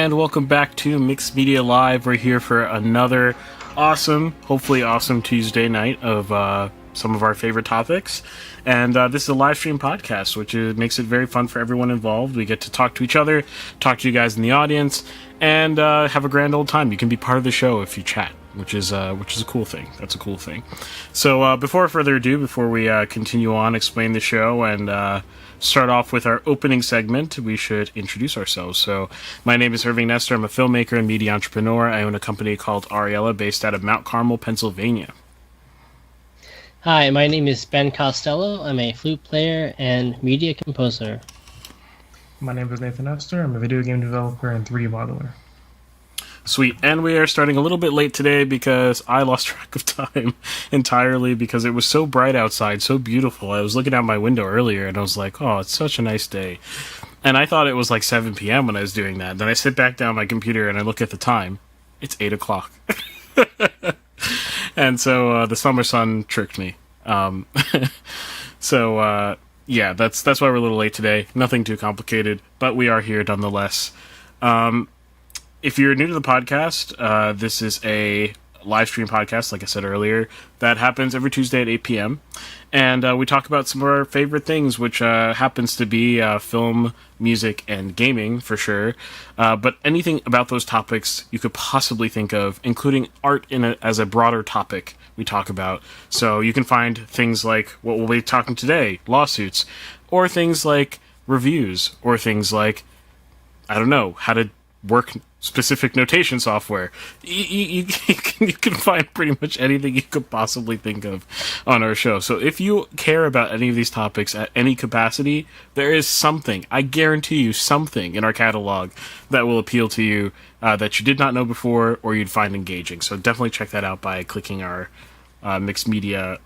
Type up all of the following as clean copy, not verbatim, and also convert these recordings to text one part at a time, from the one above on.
and welcome back to Mixed Media Live. We're here for another hopefully awesome Tuesday night of some of our favorite topics. And this is a live stream podcast, which makes it very fun for everyone involved. We get to talk to each other, talk to you guys in the audience, and have a grand old time. You can be part of the show if you chat, which is a cool thing. That's a cool thing. So before further ado, before we continue on, explain the show, and start off with our opening segment, we should introduce ourselves. So my name is Irving Nestor. I'm a filmmaker and media entrepreneur. I own a company called Ariella based out of Mount Carmel, Pennsylvania. Hi, my name is Ben Costello. I'm a flute player and media composer. My name is Nathan Nestor. I'm a video game developer and 3D modeler. Sweet. And we are starting a little bit late today because I lost track of time entirely because it was so bright outside, so beautiful. I was looking out my window earlier and I was like, oh, it's such a nice day. And I thought it was like 7 p.m. when I was doing that. Then I sit back down my computer and I look at the time. It's 8 o'clock. And so the summer sun tricked me. Yeah, that's why we're a little late today. Nothing too complicated, but we are here nonetheless. If you're new to the podcast, this is a live stream podcast, like I said earlier, that happens every Tuesday at 8 p.m. And we talk about some of our favorite things, which happens to be film, music, and gaming, for sure. But anything about those topics you could possibly think of, including art as a broader topic, we talk about. So you can find things like what we'll be talking today, lawsuits, or things like reviews, or things like, I don't know, how to work specific notation software. You can find pretty much anything you could possibly think of on our show. So if you care about any of these topics at any capacity, there is something, I guarantee you, something in our catalog that will appeal to you that you did not know before or you'd find engaging. So definitely check that out by clicking our mixed media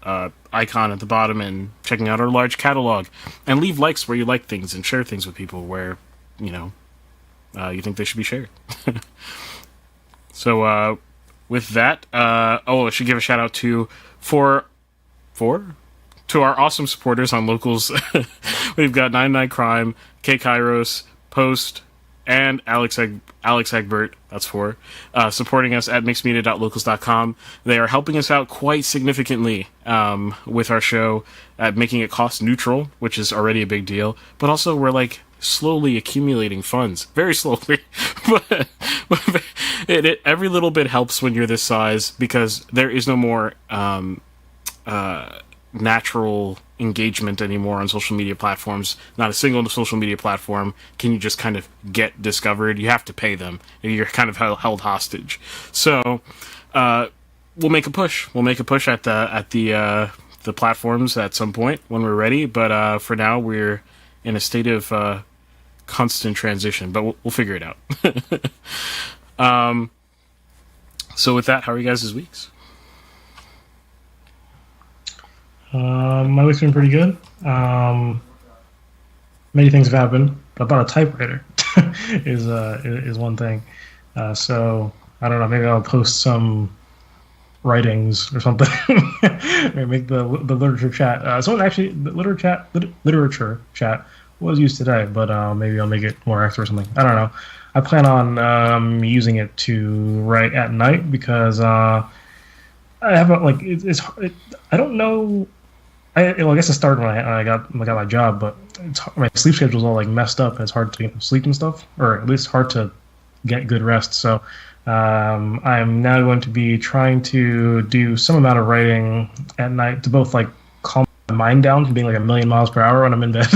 icon at the bottom and checking out our large catalog. And leave likes where you like things and share things with people where, you think they should be shared. So, with that, I should give a shout out to our awesome supporters on Locals. We've got 99 Crime, K Kairos, Post, and Alex Egbert, that's 4, supporting us at mixedmedia.locals.com. They are helping us out quite significantly with our show at making it cost neutral, which is already a big deal. But also, we're slowly accumulating funds, very slowly, but every little bit helps when you're this size, because there is no more natural engagement anymore on social media platforms. Not a single social media platform can you just kind of get discovered. You have to pay them, and you're kind of held hostage. So we'll make a push at the platforms at some point when we're ready, but for now we're in a state of constant transition, but we'll figure it out. So with that, how are you guys' weeks? My week's been pretty good. Many things have happened. I bought a typewriter is one thing. So I don't know, maybe I'll post some writings or something. Maybe make the literature chat. The literature chat was used today, but maybe I'll make it more active or something. I don't know. I plan on using it to write at night because I haven't I don't know. I guess it started when I got my job, but my sleep schedule's all messed up and it's hard to get sleep and stuff, or at least hard to get good rest. So I'm now going to be trying to do some amount of writing at night to both calm my mind down from being a million miles per hour when I'm in bed,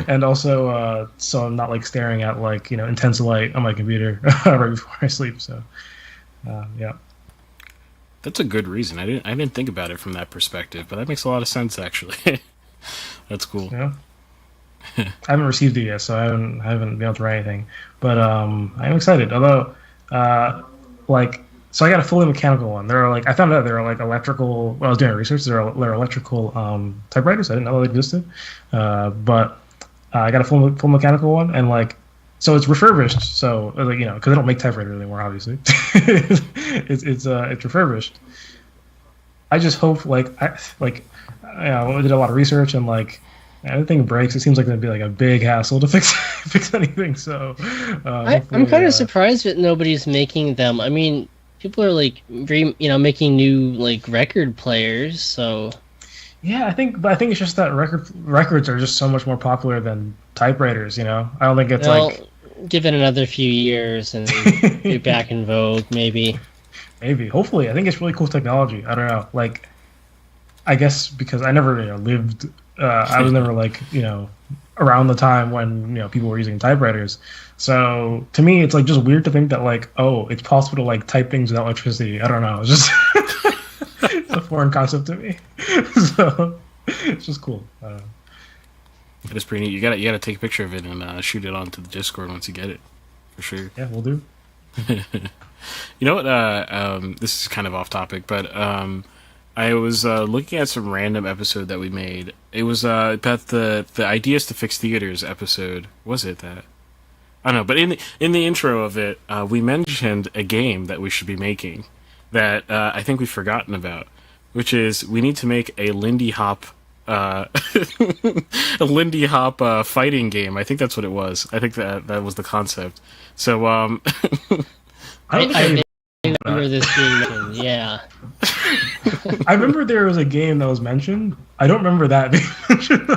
and also so I'm not staring at intense light on my computer right before I sleep. So yeah. That's a good reason. I didn't think about it from that perspective, but that makes a lot of sense actually. That's cool. Yeah. I haven't received it yet, so I haven't been able to write anything. But I'm excited. Although, so I got a fully mechanical one. I found out there are electrical. When I was doing research, there are electrical typewriters. I didn't know they existed. But I got a full mechanical one, and so it's refurbished. So because they don't make typewriters anymore, obviously. it's refurbished. I just hope I did a lot of research, and Everything breaks. It seems like it'd be like a big hassle to fix fix anything. So I'm hopefully, kind of surprised that nobody's making them. I mean, people are like, making new like record players. So yeah, but I think it's just that records are just so much more popular than typewriters. I don't think it's well, like give it another few years and be back in vogue, maybe. maybe, hopefully. I think it's really cool technology. I don't know, like I guess because I never lived. I was never like around the time when people were using typewriters. So to me, it's like just weird to think that like it's possible to like type things without electricity. I don't know. It's just it's a foreign concept to me. So it's just cool. It is pretty neat. You gotta take a picture of it and shoot it onto the Discord once you get it, for sure. Yeah, we'll do. You know what? This is kind of off topic, but I was looking at some random episode that we made. It was about the ideas to fix theaters episode. Was it that? I don't know, but in the intro of it, we mentioned a game that we should be making that I think we've forgotten about, which is we need to make a Lindy Hop a Lindy Hop fighting game. I think that's what it was. I think that was the concept. So I don't think I remember this being mentioned. Yeah. I remember there was a game that was mentioned. I don't remember that being mentioned.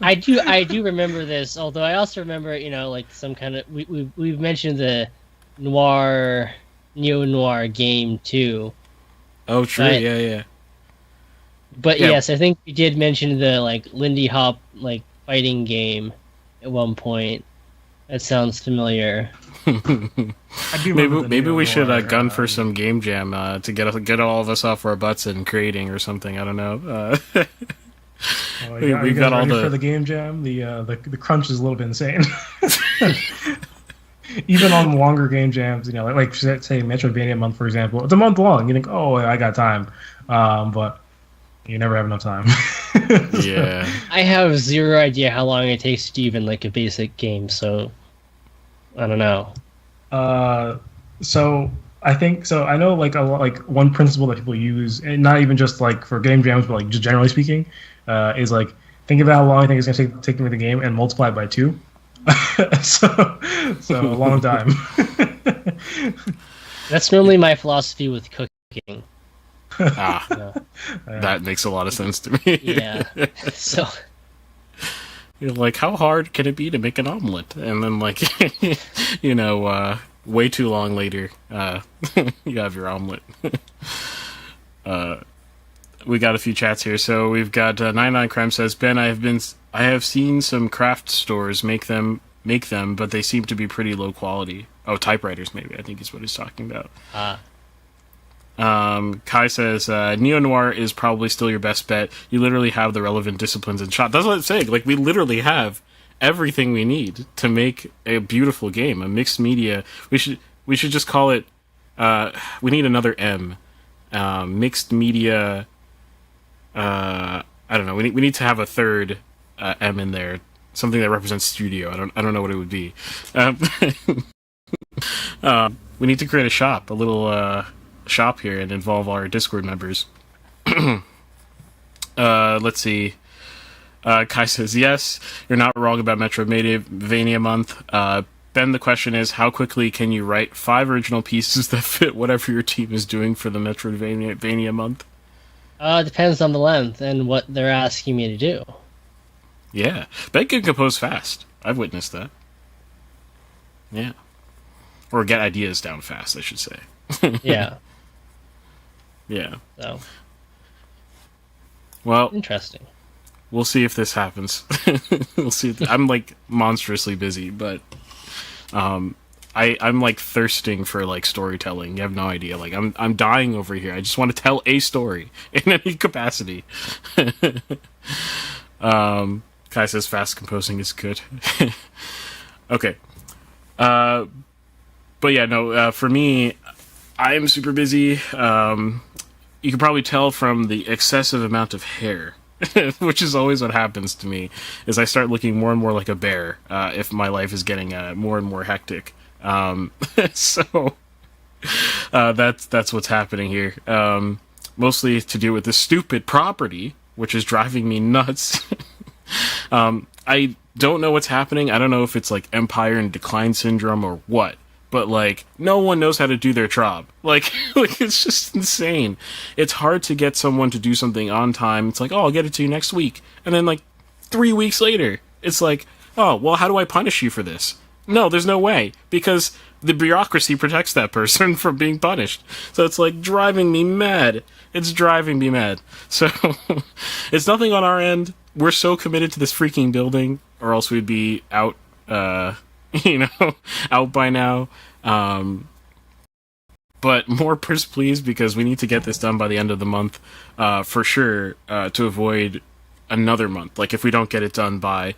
I do remember this. Although I also remember, like some kind of we've mentioned the neo noir game too. oh, true, But, yeah. But Yeah. yes, I think we did mention the like Lindy Hop like fighting game at one point. That sounds familiar. I do remember the Maybe we should neo-noir, gun for some game jam to get all of us off our butts and creating or something. I don't know. We got all for the game jam. The crunch is a little bit insane. Even on longer game jams, like say Metroidvania month, for example, it's a month long. You think, oh, I got time, but you never have enough time. Yeah. I have zero idea how long it takes to do even like a basic game, so I don't know. So I think so. I know like a lot, like one principle that people use, and not even just like for game jams, but like just generally speaking, is like think about how long I think it's going to take to make the game and multiply it by 2. so a long time. That's normally my philosophy with cooking. Ah, that makes a lot of sense to me. Yeah. So You're like, how hard can it be to make an omelet? And then, like, way too long later, you have your omelet. We got a few chats here. So we've got 99 Crime says, Ben, I have seen some craft stores make them, but they seem to be pretty low quality. Oh, typewriters, maybe. I think is what he's talking about. Kai says, neo-noir is probably still your best bet. You literally have the relevant disciplines and shot. That's what I'm saying. Like, we literally have everything we need to make a beautiful game, a mixed media. We should just call it, we need another M. Mixed media, I don't know. We need to have a third, M in there. Something that represents studio. I don't know what it would be. We need to create a shop, a little, shop here and involve our Discord members. Let's see. Kai says, yes, you're not wrong about Metroidvania month. Ben, the question is, how quickly can you write 5 original pieces that fit whatever your team is doing for the Metroidvania month? depends on the length and what they're asking me to do. Yeah. Ben can compose fast. I've witnessed that. Yeah. Or get ideas down fast, I should say. Yeah. Yeah. So Well, interesting. we'll see if this happens. We'll see. I'm like monstrously busy, but I'm like thirsting for like storytelling. You have no idea. Like I'm dying over here. I just want to tell a story in any capacity. Kai says fast composing is good. Okay. But yeah, no. For me, I am super busy. You can probably tell from the excessive amount of hair, which is always what happens to me, is I start looking more and more like a bear if my life is getting more and more hectic. So that's what's happening here. Mostly to do with this stupid property, which is driving me nuts. I don't know what's happening. I don't know if it's like Empire and Decline Syndrome or what. But like, no one knows how to do their job. Like, like it's just insane. It's hard to get someone to do something on time. It's like, oh, I'll get it to you next week, and then like 3 weeks later, it's like, oh, well, how do I punish you for this? No, there's no way, because the bureaucracy protects that person from being punished. So it's like driving me mad. It's driving me mad. So it's nothing on our end. We're so committed to this freaking building, or else we'd be out, out by now. But more please, because we need to get this done by the end of the month, for sure, to avoid another month. Like, if we don't get it done by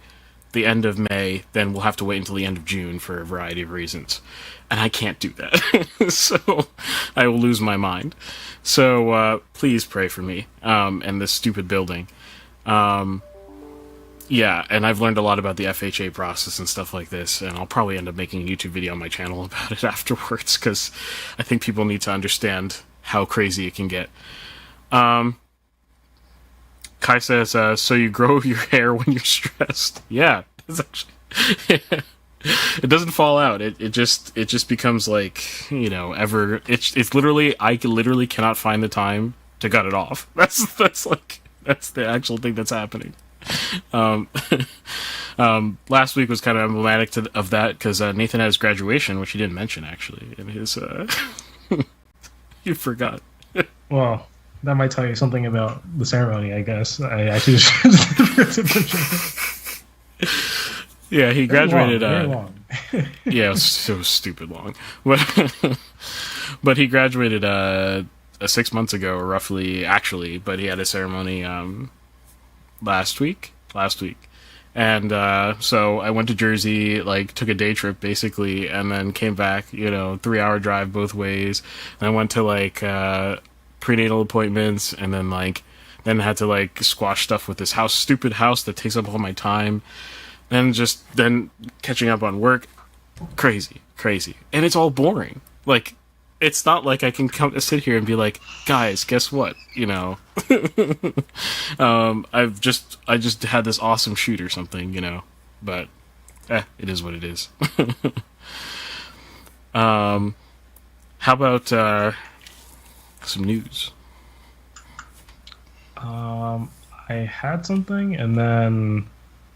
the end of May, then we'll have to wait until the end of June for a variety of reasons. And I can't do that. So I will lose my mind. So please pray for me and this stupid building. Yeah, and I've learned a lot about the FHA process and stuff like this, and I'll probably end up making a YouTube video on my channel about it afterwards, because I think people need to understand how crazy it can get. Kai says, so you grow your hair when you're stressed. Yeah, it's actually... Yeah. It doesn't fall out. It just becomes like, it's literally, I literally cannot find the time to cut it off. That's the actual thing that's happening. Last week was kind of emblematic of that, because Nathan had his graduation, which he didn't mention actually in his you forgot. Well, that might tell you something about the ceremony, I guess. I actually forgot to mention it. Yeah, he graduated. Very long. Yeah, it was so stupid long. But he graduated 6 months ago, roughly, actually. But he had a ceremony last week, and so I went to Jersey, like took a day trip basically, and then came back. 3-hour drive both ways. And I went to like prenatal appointments, and then had to like squash stuff with this stupid house that takes up all my time. And then catching up on work, crazy, and it's all boring. Like, it's not like I can sit here and be like, guys, guess what? I just had this awesome shoot or something, but it is what it is. How about some news? I had something, and then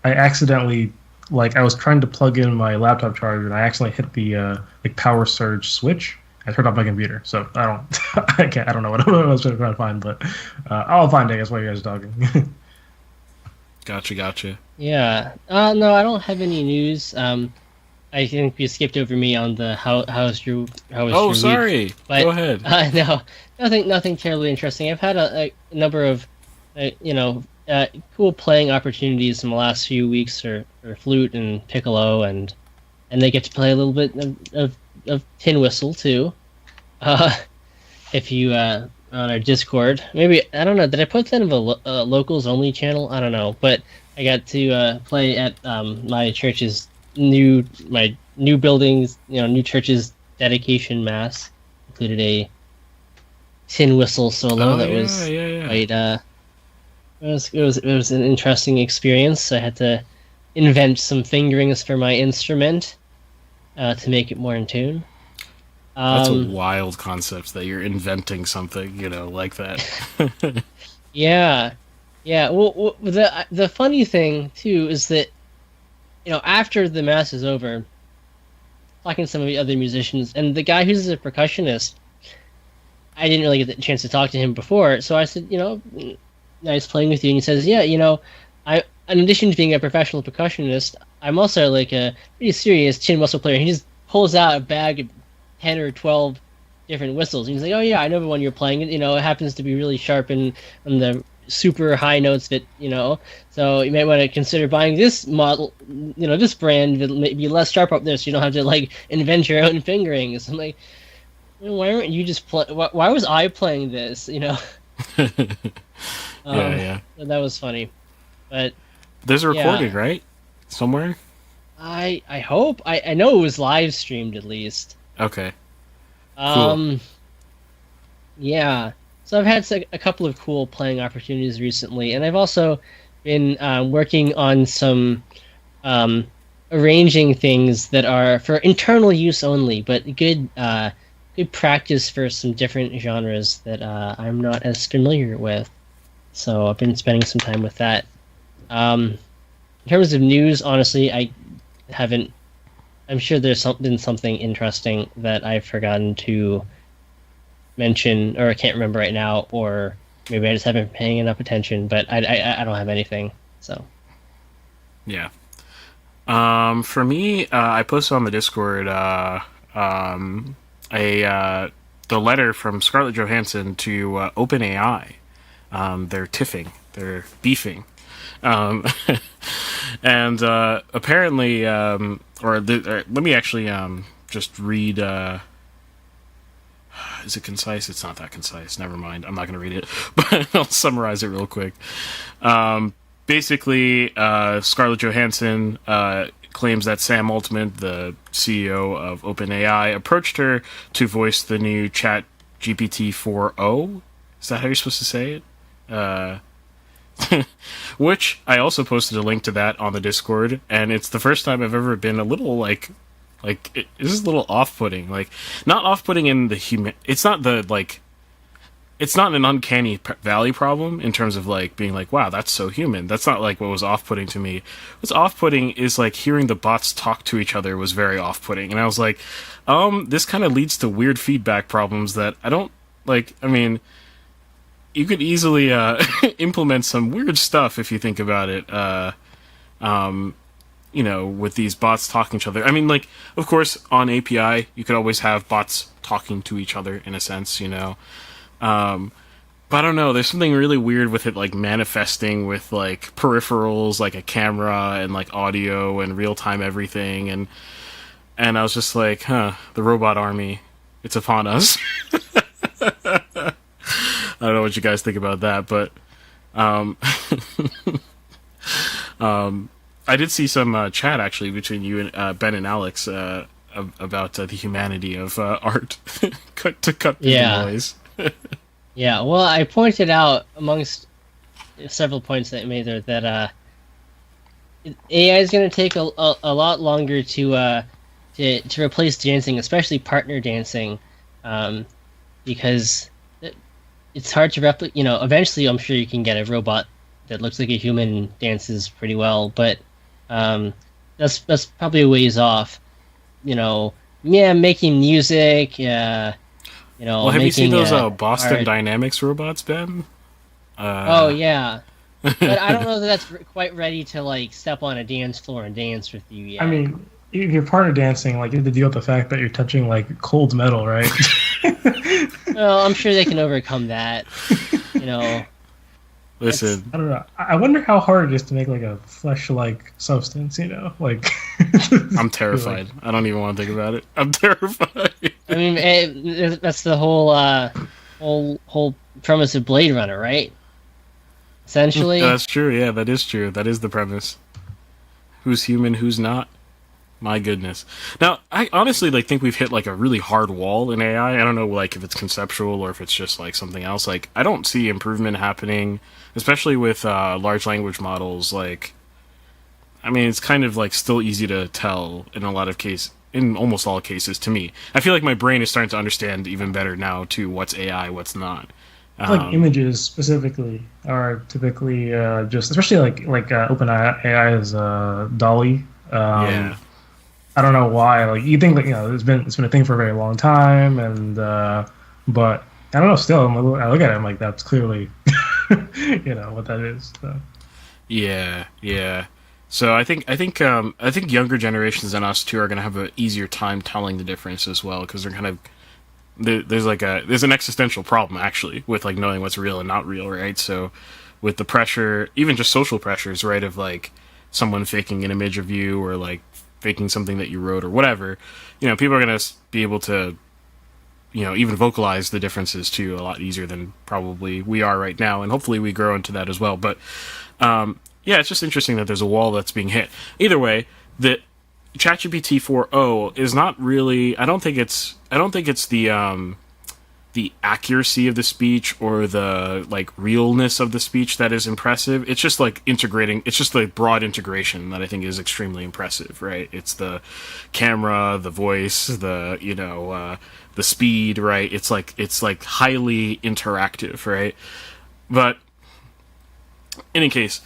I accidentally, I was trying to plug in my laptop charger, and I accidentally hit the power surge switch. I turned off my computer, so I don't know what I was trying to find, but I'll find it, I guess, while you guys are talking. Gotcha. Yeah. No, I don't have any news. I think you skipped over me on the how's your sorry. Week. But, go ahead. No, nothing terribly interesting. I've had a number of, cool playing opportunities in the last few weeks for flute and piccolo, and they get to play a little bit of tin whistle too. If you on our Discord, maybe, I don't know, did I put that in the locals only channel? I don't know, but I got to play at my church's new buildings, new church's dedication mass. Included a tin whistle solo that was quite it was an interesting experience. I had to invent some fingerings for my instrument to make it more in tune. That's a wild concept that you're inventing something, like that. Yeah. Well, the funny thing too is that, after the mass is over, talking to some of the other musicians, and the guy who's a percussionist, I didn't really get the chance to talk to him before, so I said, nice playing with you, and he says, yeah, I, in addition to being a professional percussionist, I'm also like a pretty serious tin whistle player. He just pulls out a bag of 10 or 12 different whistles, and he's like, oh yeah, I know the one you're playing, it happens to be really sharp and on the super high notes that, so you might want to consider buying this model, this brand that may be less sharp up there, so you don't have to invent your own fingerings. I'm like, why aren't you just why was I playing this? Yeah. That was funny, but there's a recording, right? Somewhere. I hope I know it was live streamed at least. Okay. Cool. Yeah. So I've had a couple of cool playing opportunities recently, and I've also been working on some arranging things that are for internal use only, but good practice for some different genres that I'm not as familiar with. So I've been spending some time with that. In terms of news, honestly, I haven't. I'm sure there's been something interesting that I've forgotten to mention, or I can't remember right now, or maybe I just haven't been paying enough attention. But I don't have anything. So Yeah. For me, I posted on the Discord the letter from Scarlett Johansson to OpenAI. They're tiffing, they're beefing, um, and apparently, let me actually just read. Is it concise? It's not that concise. Never mind. I'm not going to read it, but I'll summarize it real quick. Basically, Scarlett Johansson claims that Sam Altman, the CEO of OpenAI, approached her to voice the new Chat GPT 4.0. Is that how you're supposed to say it? Which I also posted a link to that on the Discord, and it's the first time I've ever been a little this is a little off-putting. Like, not off-putting in the human. It's not the like. It's not an uncanny valley problem in terms of like being like, wow, that's so human. That's not like what was off-putting to me. What's off-putting is like hearing the bots talk to each other was very off-putting, and I was like, this kind of leads to weird feedback problems that I don't like. I mean, you could easily implement some weird stuff if you think about it. With these bots talking to each other. I mean, like, of course, on API, you could always have bots talking to each other in a sense, But I don't know, there's something really weird with it, like, manifesting with, like, peripherals, like a camera and, like, audio and real-time everything, and I was just like, the robot army, it's upon us. I don't know what you guys think about that, but, I did see some chat, actually, between you and Ben and Alex, about the humanity of art, cut through the noise. Yeah, well, I pointed out amongst several points that I made there that AI is going to take a lot longer to replace dancing, especially partner dancing, because it's hard to replicate. Eventually, I'm sure you can get a robot that looks like a human and dances pretty well, but that's probably a ways off. Making music. Well, have you seen those Boston art. Dynamics robots, Ben? Oh yeah, but I don't know that that's quite ready to like step on a dance floor and dance with you yet. I mean, if you're partner dancing, like you have to deal with the fact that you're touching like cold metal, right? Well, I'm sure they can overcome that. Listen, I don't know. I wonder how hard it is to make like a flesh-like substance. Like. I'm terrified. I don't even want to think about it. I'm terrified. I mean, that's the whole premise of Blade Runner, right? Essentially. That's true. Yeah, that is true. That is the premise. Who's human? Who's not? My goodness. Now, I honestly think we've hit like a really hard wall in AI. I don't know if it's conceptual or if it's just like something else. Like, I don't see improvement happening, especially with large language models. I mean, it's kind of like still easy to tell in almost all cases to me. I feel like my brain is starting to understand even better now too what's AI, what's not. Images specifically are typically just, especially like OpenAI's Dolly. Yeah. I don't know why. Like, you think it's been a thing for a very long time, and but I don't know. Still, I look at it, I'm like, that's clearly what that is. So. Yeah. So I think younger generations than us too are going to have an easier time telling the difference as well, because they're kind of there's an existential problem actually with like knowing what's real and not real, right? So with the pressure, even just social pressures, right, of like someone faking an image of you or like faking something that you wrote or whatever, people are going to be able to even vocalize the differences too a lot easier than probably we are right now, and hopefully we grow into that as well. But yeah, it's just interesting that there's a wall that's being hit. Either way, the ChatGPT 4.0 is not really. I don't think it's the the accuracy of the speech or the like realness of the speech that is impressive. It's just like integrating. It's just the broad integration that I think is extremely impressive, right? It's the camera, the voice, the the speed, right? It's like highly interactive, right? But in any case,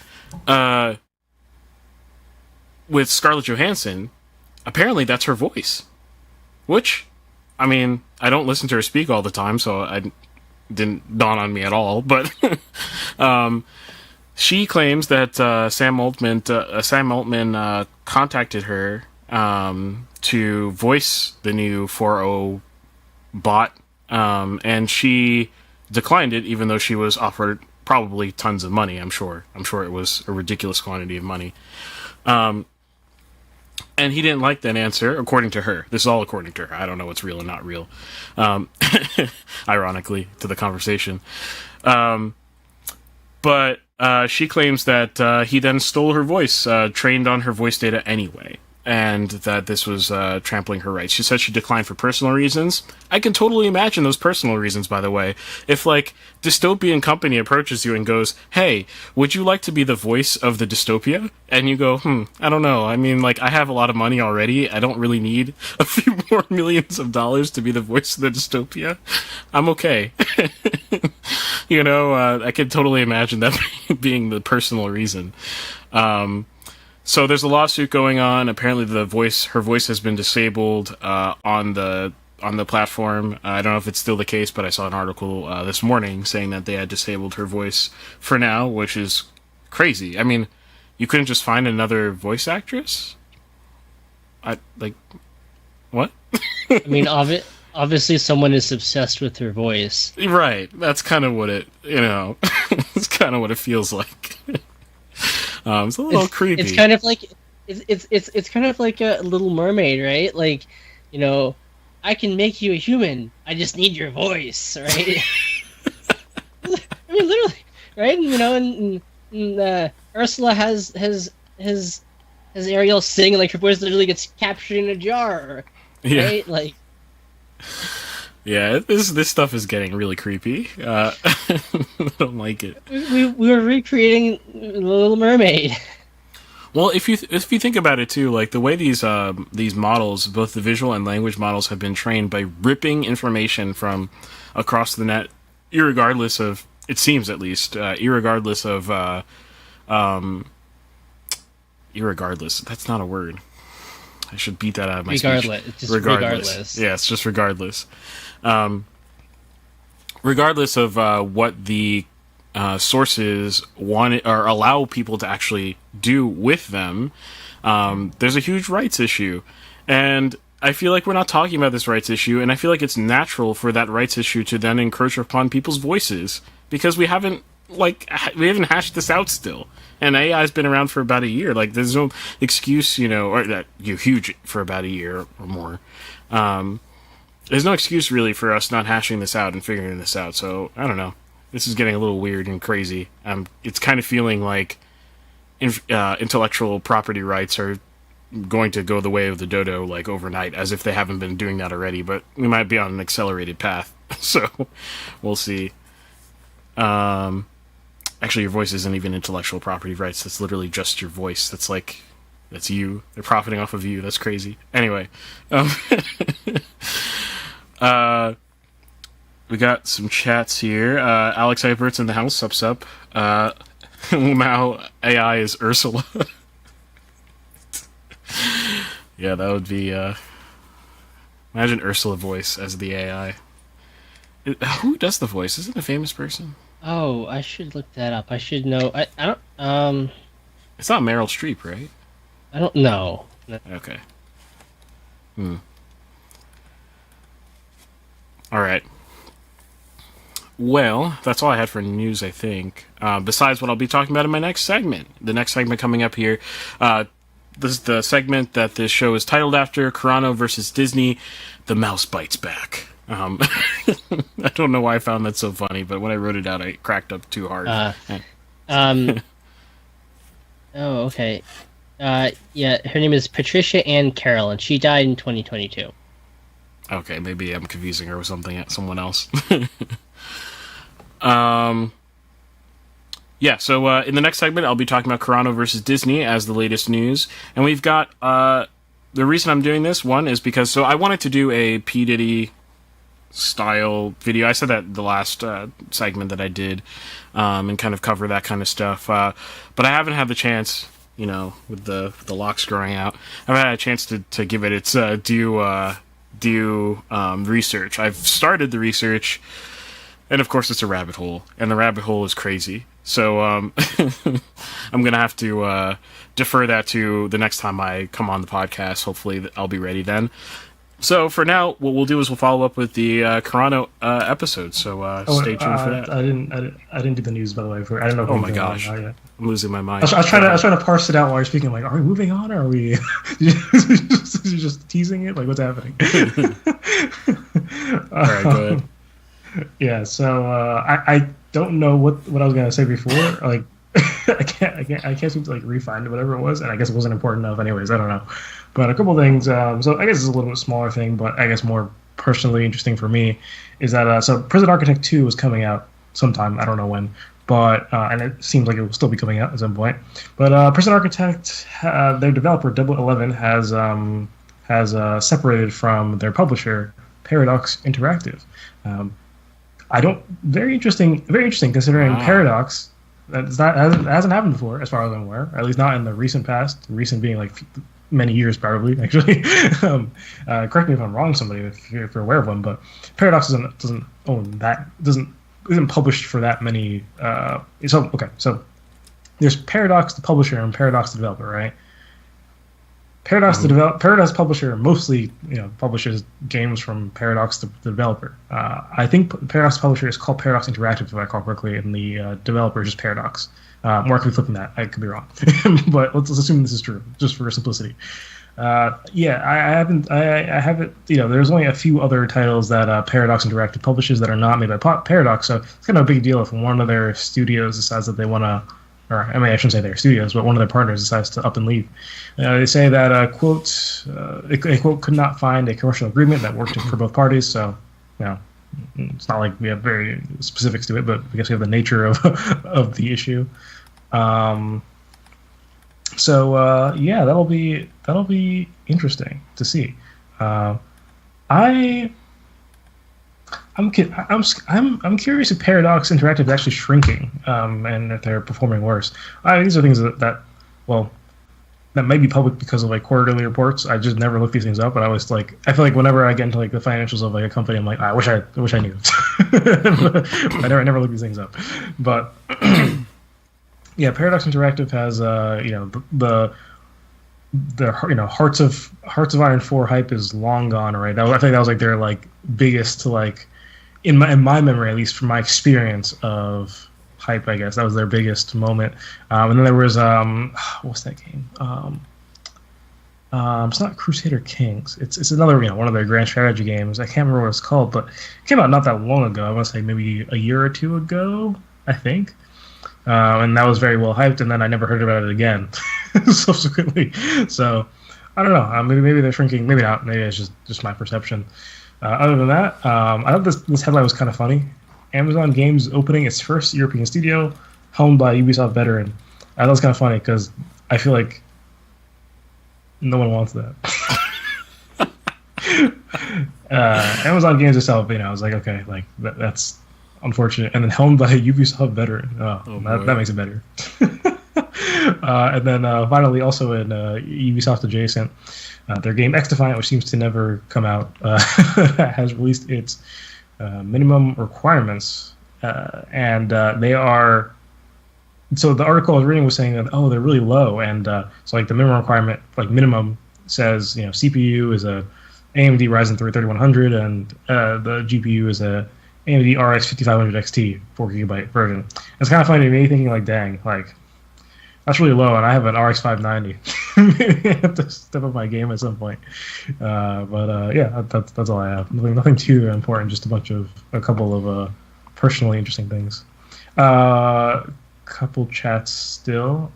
with Scarlett Johansson, apparently that's her voice, which, I mean, I don't listen to her speak all the time, so I didn't dawn on me at all. But she claims that Sam Altman contacted her to voice the new 4.0 bot, and she declined it, even though she was offered probably tons of money. I'm sure it was a ridiculous quantity of money. And he didn't like that answer, according to her. This is all according to her. I don't know what's real and not real. Ironically, to the conversation. But she claims that he then stole her voice, trained on her voice data anyway, and that this was trampling her rights. She said she declined for personal reasons. I can totally imagine those personal reasons, by the way. If, like, dystopian company approaches you and goes, hey, would you like to be the voice of the dystopia? And you go, I don't know. I mean, like, I have a lot of money already. I don't really need a few more millions of dollars to be the voice of the dystopia. I'm okay. I could totally imagine that being the personal reason. So there's a lawsuit going on. Apparently, her voice has been disabled on the platform. I don't know if it's still the case, but I saw an article this morning saying that they had disabled her voice for now, which is crazy. I mean, you couldn't just find another voice actress? What? I mean, obviously someone is obsessed with her voice. Right. That's kind of what it's kind of what it feels like. It's a little creepy. It's kind of like it's kind of like a Little Mermaid, right? Like, I can make you a human. I just need your voice, right? I mean, literally, right? And Ursula has Ariel sing, and like her voice literally gets captured in a jar, right? Yeah. Like, yeah, this stuff is getting really creepy. I don't like it. We were recreating Little Mermaid. Well, if you think about it too, like the way these models, both the visual and language models, have been trained by ripping information from across the net, irregardless of, it seems at least, irregardless of, irregardless. That's not a word. I should beat that out of my speech. Regardless. Yeah, it's just regardless. Regardless of what the sources want or allow people to actually do with them, there's a huge rights issue. And I feel like we're not talking about this rights issue, and I feel like it's natural for that rights issue to then encroach upon people's voices, because we haven't hashed this out still. And AI has been around for about a year. Like, there's no excuse, or that huge for about a year or more. There's no excuse really for us not hashing this out and figuring this out. So I don't know. This is getting a little weird and crazy. It's kind of feeling like intellectual property rights are going to go the way of the dodo like overnight, as if they haven't been doing that already. But we might be on an accelerated path. So we'll see. Actually, your voice isn't even intellectual property rights. That's literally just your voice. That's you. They're profiting off of you. That's crazy. Anyway, we got some chats here. Alex Eibert's in the house. Sup. Umau AI is Ursula. Yeah, that would be. Imagine Ursula voice as the AI. Who does the voice? Is it a famous person? Oh, I should look that up. I should know. I don't. It's not Meryl Streep, right? I don't know. Okay. All right. Well, that's all I had for news, I think. Besides what I'll be talking about in my next segment. The next segment coming up here. This is the segment that this show is titled after, Carano versus Disney. The Mouse Bites Back. I don't know why I found that so funny, but when I wrote it out, I cracked up too hard. Oh, okay. Yeah, her name is Patricia Ann Carroll, and she died in 2022. Okay, maybe I'm confusing her with someone else. Yeah, so in the next segment, I'll be talking about Carano versus Disney as the latest news. And we've got, the reason I'm doing this, one, is because, so I wanted to do a P. Diddy style video. I said that the last segment that I did, and kind of cover that kind of stuff. But I haven't had the chance, with the locks growing out, I haven't had a chance to give it its due research. I've started the research, and of course it's a rabbit hole, and the rabbit hole is crazy. So I'm going to have to defer that to the next time I come on the podcast. Hopefully I'll be ready then. So for now, what we'll do is we'll follow up with the Carano episode. So stay tuned for that. I didn't do the news, by the way. I don't know. Oh my gosh, I'm losing my mind. I was trying to parse it out while you're speaking. Like, are we moving on? Or are we just teasing it? Like, what's happening? All right, go ahead. Yeah. So I don't know what I was gonna say before. Like, I can't seem to like refind whatever it was, and I guess it wasn't important enough, anyways. I don't know. But a couple things. So I guess it's a little bit smaller thing, but I guess more personally interesting for me is that so Prison Architect 2 is coming out sometime. I don't know when, but and it seems like it will still be coming out at some point. But Prison Architect, their developer Double 11 has separated from their publisher Paradox Interactive. Very interesting considering Paradox. That hasn't happened before, as far as I'm aware. At least not in the recent past. Recent being like many years, probably. Actually, correct me if I'm wrong, somebody, if you're aware of one. But Paradox doesn't own that. Isn't published for that many. So there's Paradox the publisher and Paradox the developer, right? Paradox publisher mostly publishes games from Paradox the developer. I think Paradox publisher is called Paradox Interactive, if I recall correctly, and the developer is just Paradox. More could be flipping that. I could be wrong, but let's assume this is true, just for simplicity. I haven't. There's only a few other titles that Paradox Interactive publishes that are not made by Paradox, so it's kind of a big deal if one of their studios decides that they want to. Or, I shouldn't say their studios, but one of their partners decides to up and leave. They say that, a quote, could not find a commercial agreement that worked for both parties. So, it's not like we have very specifics to it, but I guess we have the nature of the issue. That'll be interesting to see. I'm curious if Paradox Interactive is actually shrinking, and if they're performing worse. These are things that may be public because of like quarterly reports. I just never look these things up, but I feel like whenever I get into like the financials of like a company, I'm like, I wish I knew. I never look these things up. But yeah, Paradox Interactive has the Hearts of Iron 4 hype is long gone, right? I think that was like their like biggest like. In my memory, at least from my experience of hype, I guess that was their biggest moment. And then there was what's that game? It's not Crusader Kings. It's another one of their grand strategy games. I can't remember what it's called, but it came out not that long ago. I want to say maybe a year or two ago, I think. And that was very well hyped. And then I never heard about it again subsequently. So I don't know. Maybe they're shrinking. Maybe not. Maybe it's just my perception. Other than that, I thought this headline was kind of funny. Amazon Games opening its first European studio, helmed by Ubisoft veteran. I thought it was kind of funny because I feel like no one wants that. Amazon Games itself, I was like, okay, like that's unfortunate. And then helmed by Ubisoft veteran. That makes it better. And then finally, also in Ubisoft adjacent, their game X Defiant, which seems to never come out, has released its minimum requirements, and they are. So the article I was reading was saying that they're really low, and so like the minimum requirement, like minimum says CPU is a AMD Ryzen 3 3100, and the GPU is a AMD RX 5500 XT 4GB version. It's kind of funny to me thinking like, dang, like. That's really low, and I have an RX 590. Maybe I have to step up my game at some point. Yeah, that's all I have. Nothing too important. Just a couple of personally interesting things. Couple chats still.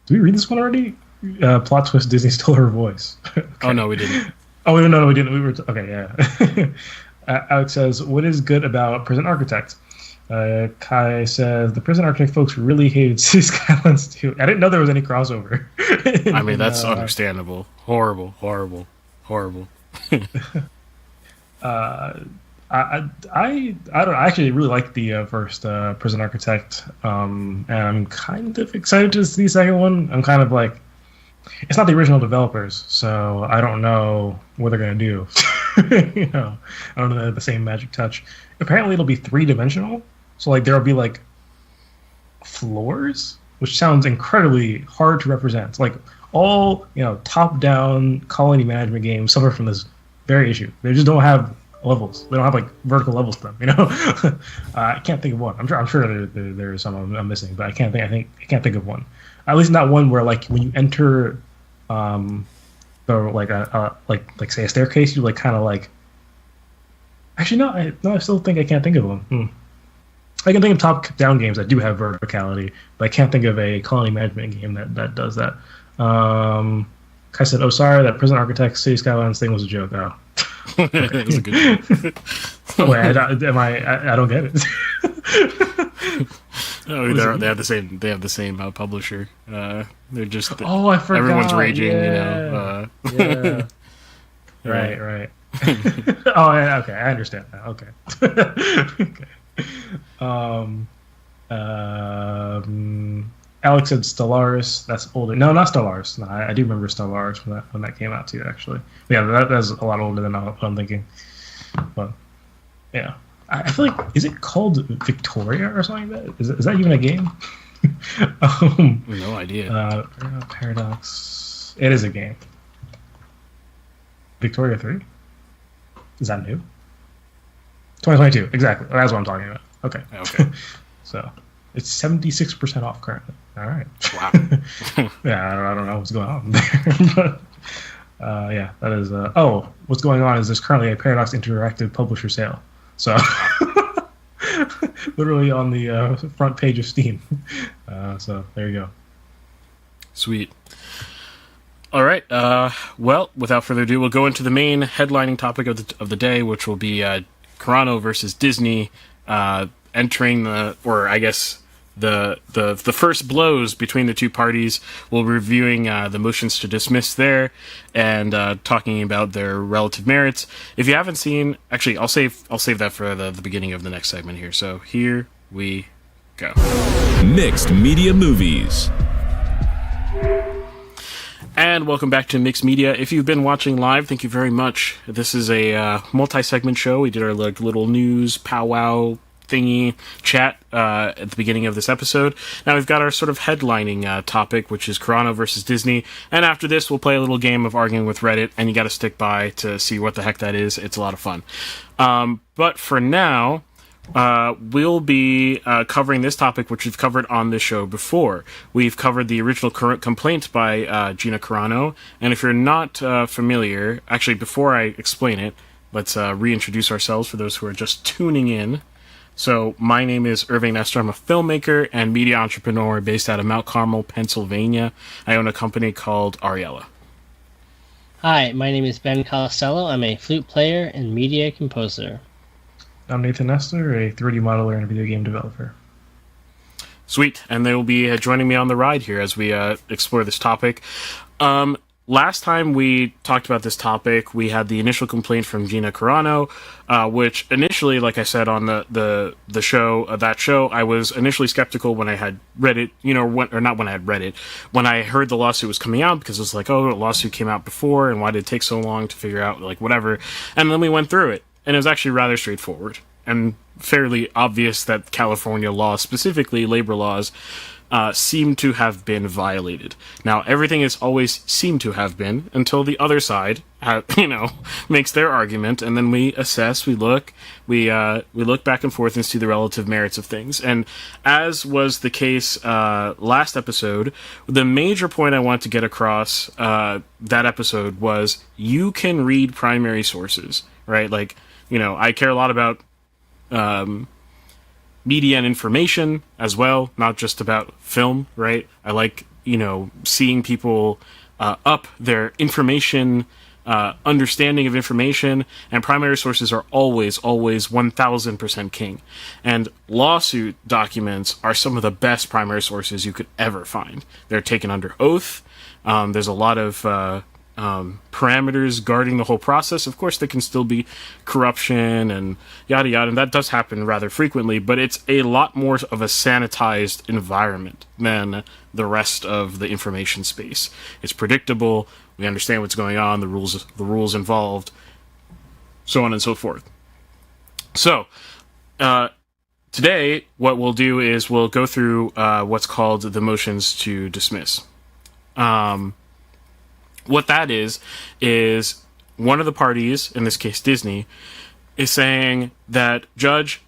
Did we read this one already? Plot twist: Disney stole her voice. Okay. Oh no, we didn't. Oh no, we didn't. We were okay. Yeah. Alex says, "What is good about Prison Architect?" Kai says, "The Prison Architect folks really hated City Skylines too." I didn't know there was any crossover. I mean, that's understandable. Horrible. I don't know. I actually really like the first Prison Architect, and I'm kind of excited to see the second one. I'm kind of like, it's not the original developers, so I don't know what they're gonna do. You know, I don't know if they have the same magic touch. Apparently, it'll be 3-dimensional, so like there'll be like floors, which sounds incredibly hard to represent. Like all top-down colony management games suffer from this very issue. They just don't have levels. They don't have like vertical levels to them. I can't think of one. I'm sure there's some I'm missing, but I can't think of one. At least not one where like when you enter, like say a staircase, you like kind of like. Actually, no. I still think I can't think of one. I can think of top-down games that do have verticality, but I can't think of a colony management game that does that. Kai said, "Oh, sorry, that Prison Architect City Skylines thing was a joke." Oh. It was a good joke. Oh, wait, I don't get it. Oh, they have the same. They have the same publisher. They're just. I forgot. Everyone's raging. Yeah. Yeah. Right. Oh, yeah, okay. I understand that. Okay. Okay. Alex said Stellaris. That's older. No, not Stellaris. No, I do remember Stellaris when that came out too. Actually, yeah, that's a lot older than what I'm thinking. But yeah, I feel like, is it called Victoria or something like that? Is that even a game? No idea. Paradox. It is a game. Victoria 3? Is that new? 2022, exactly. That's what I'm talking about. Okay. So it's 76% off currently. All right. Wow. Yeah, I don't know what's going on there. But yeah, that is. What's going on is there's currently a Paradox Interactive publisher sale. So literally on the front page of Steam. So there you go. Sweet. All right. Well, without further ado, we'll go into the main headlining topic of the day, which will be Carano versus Disney entering the first blows between the two parties. We'll be reviewing the motions to dismiss there and talking about their relative merits. If you haven't seen, actually, I'll save that for the beginning of the next segment here. So here we go. Mixed Media Movies. And welcome back to Mixed Media. If you've been watching live, thank you very much. This is a multi-segment show. We did our little news powwow thingy chat at the beginning of this episode. Now we've got our sort of headlining topic, which is Carano versus Disney. And after this, we'll play a little game of arguing with Reddit, and you got to stick by to see what the heck that is. It's a lot of fun. But for now, we'll be covering this topic, which we've covered on this show before. We've covered the original current complaint by Gina Carano, and if you're not familiar, actually, before I explain it, let's reintroduce ourselves for those who are just tuning in. So, my name is Irving Nestor. I'm a filmmaker and media entrepreneur based out of Mount Carmel, Pennsylvania. I own a company called Ariella. Hi, my name is Ben Costello. I'm a flute player and media composer. I'm Nathan Nestor, a 3D modeler and a video game developer. Sweet, and they will be joining me on the ride here as we explore this topic. Last time we talked about this topic, we had the initial complaint from Gina Carano, which initially, like I said on the show, that show, I was initially skeptical when I had read it, when I heard the lawsuit was coming out, because it was like, oh, a lawsuit came out before, and why did it take so long to figure out, like, whatever. And then we went through it, and it was actually rather straightforward, and fairly obvious that California law, specifically labor laws, seem to have been violated. Now, everything has always seemed to have been until the other side, makes their argument, and then we assess, we look back and forth and see the relative merits of things. And as was the case last episode, the major point I want to get across that episode was you can read primary sources, right? Like, I care a lot about media and information as well, not just about film, right? I like, seeing people up their information understanding of information, and primary sources are always 1000% king. And lawsuit documents are some of the best primary sources you could ever find. They're taken under oath. There's a lot of parameters guarding the whole process. Of course, there can still be corruption and yada yada, and that does happen rather frequently, but it's a lot more of a sanitized environment than the rest of the information space. It's predictable. We understand what's going on, the rules involved, so on and so forth. So, today, what we'll do is we'll go through what's called the motions to dismiss. What that is one of the parties, in this case Disney, is saying that, Judge,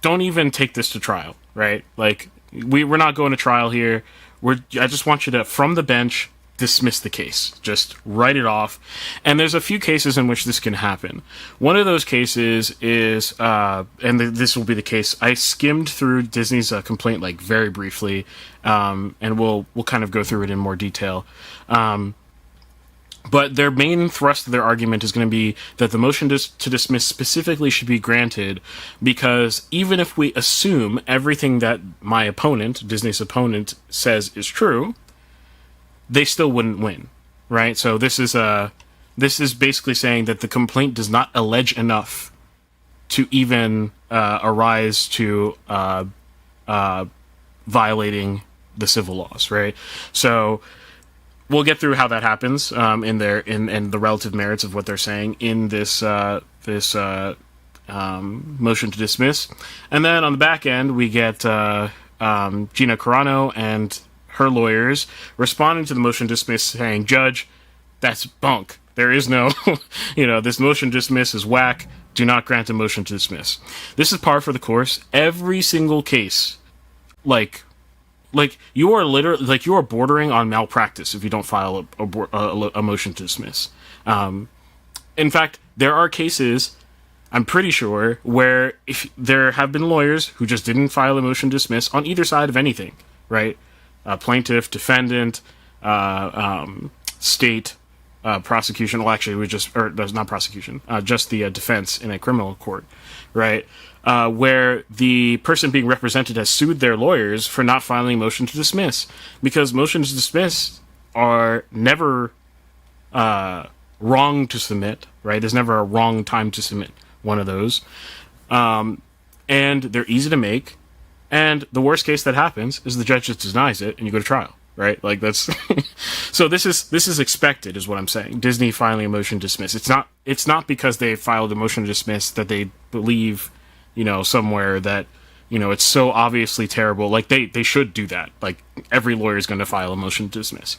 don't even take this to trial, right? Like, we're not going to trial here. I just want you to, from the bench, dismiss the case. Just write it off. And there's a few cases in which this can happen. One of those cases is, this will be the case, I skimmed through Disney's complaint, like, very briefly, and we'll kind of go through it in more detail. But their main thrust of their argument is going to be that the motion to dismiss specifically should be granted because even if we assume everything that my opponent, Disney's opponent, says is true, they still wouldn't win, right? So this is basically saying that the complaint does not allege enough to even arise to violating the civil laws, right? So we'll get through how that happens in the relative merits of what they're saying in this motion to dismiss, and then on the back end we get Gina Carano and her lawyers responding to the motion to dismiss, saying, "Judge, that's bunk. There is no, this motion to dismiss is whack. Do not grant a motion to dismiss." This is par for the course. Every single case, like you are literally, you are bordering on malpractice if you don't file a motion to dismiss. In fact, there are cases, I'm pretty sure, where if there have been lawyers who just didn't file a motion to dismiss on either side of anything, right? Plaintiff, defendant, state, prosecution. Well, actually, that's not prosecution, just the defense in a criminal court, right? Where the person being represented has sued their lawyers for not filing a motion to dismiss, because motions to dismiss are never wrong to submit, right? There's never a wrong time to submit one of those. And they're easy to make. And the worst case that happens is the judge just denies it and you go to trial, right? Like, that's so this is expected, is what I'm saying. Disney filing a motion to dismiss. It's not because they filed a motion to dismiss that they believe, somewhere that, it's so obviously terrible. Like, they should do that. Like, every lawyer is going to file a motion to dismiss.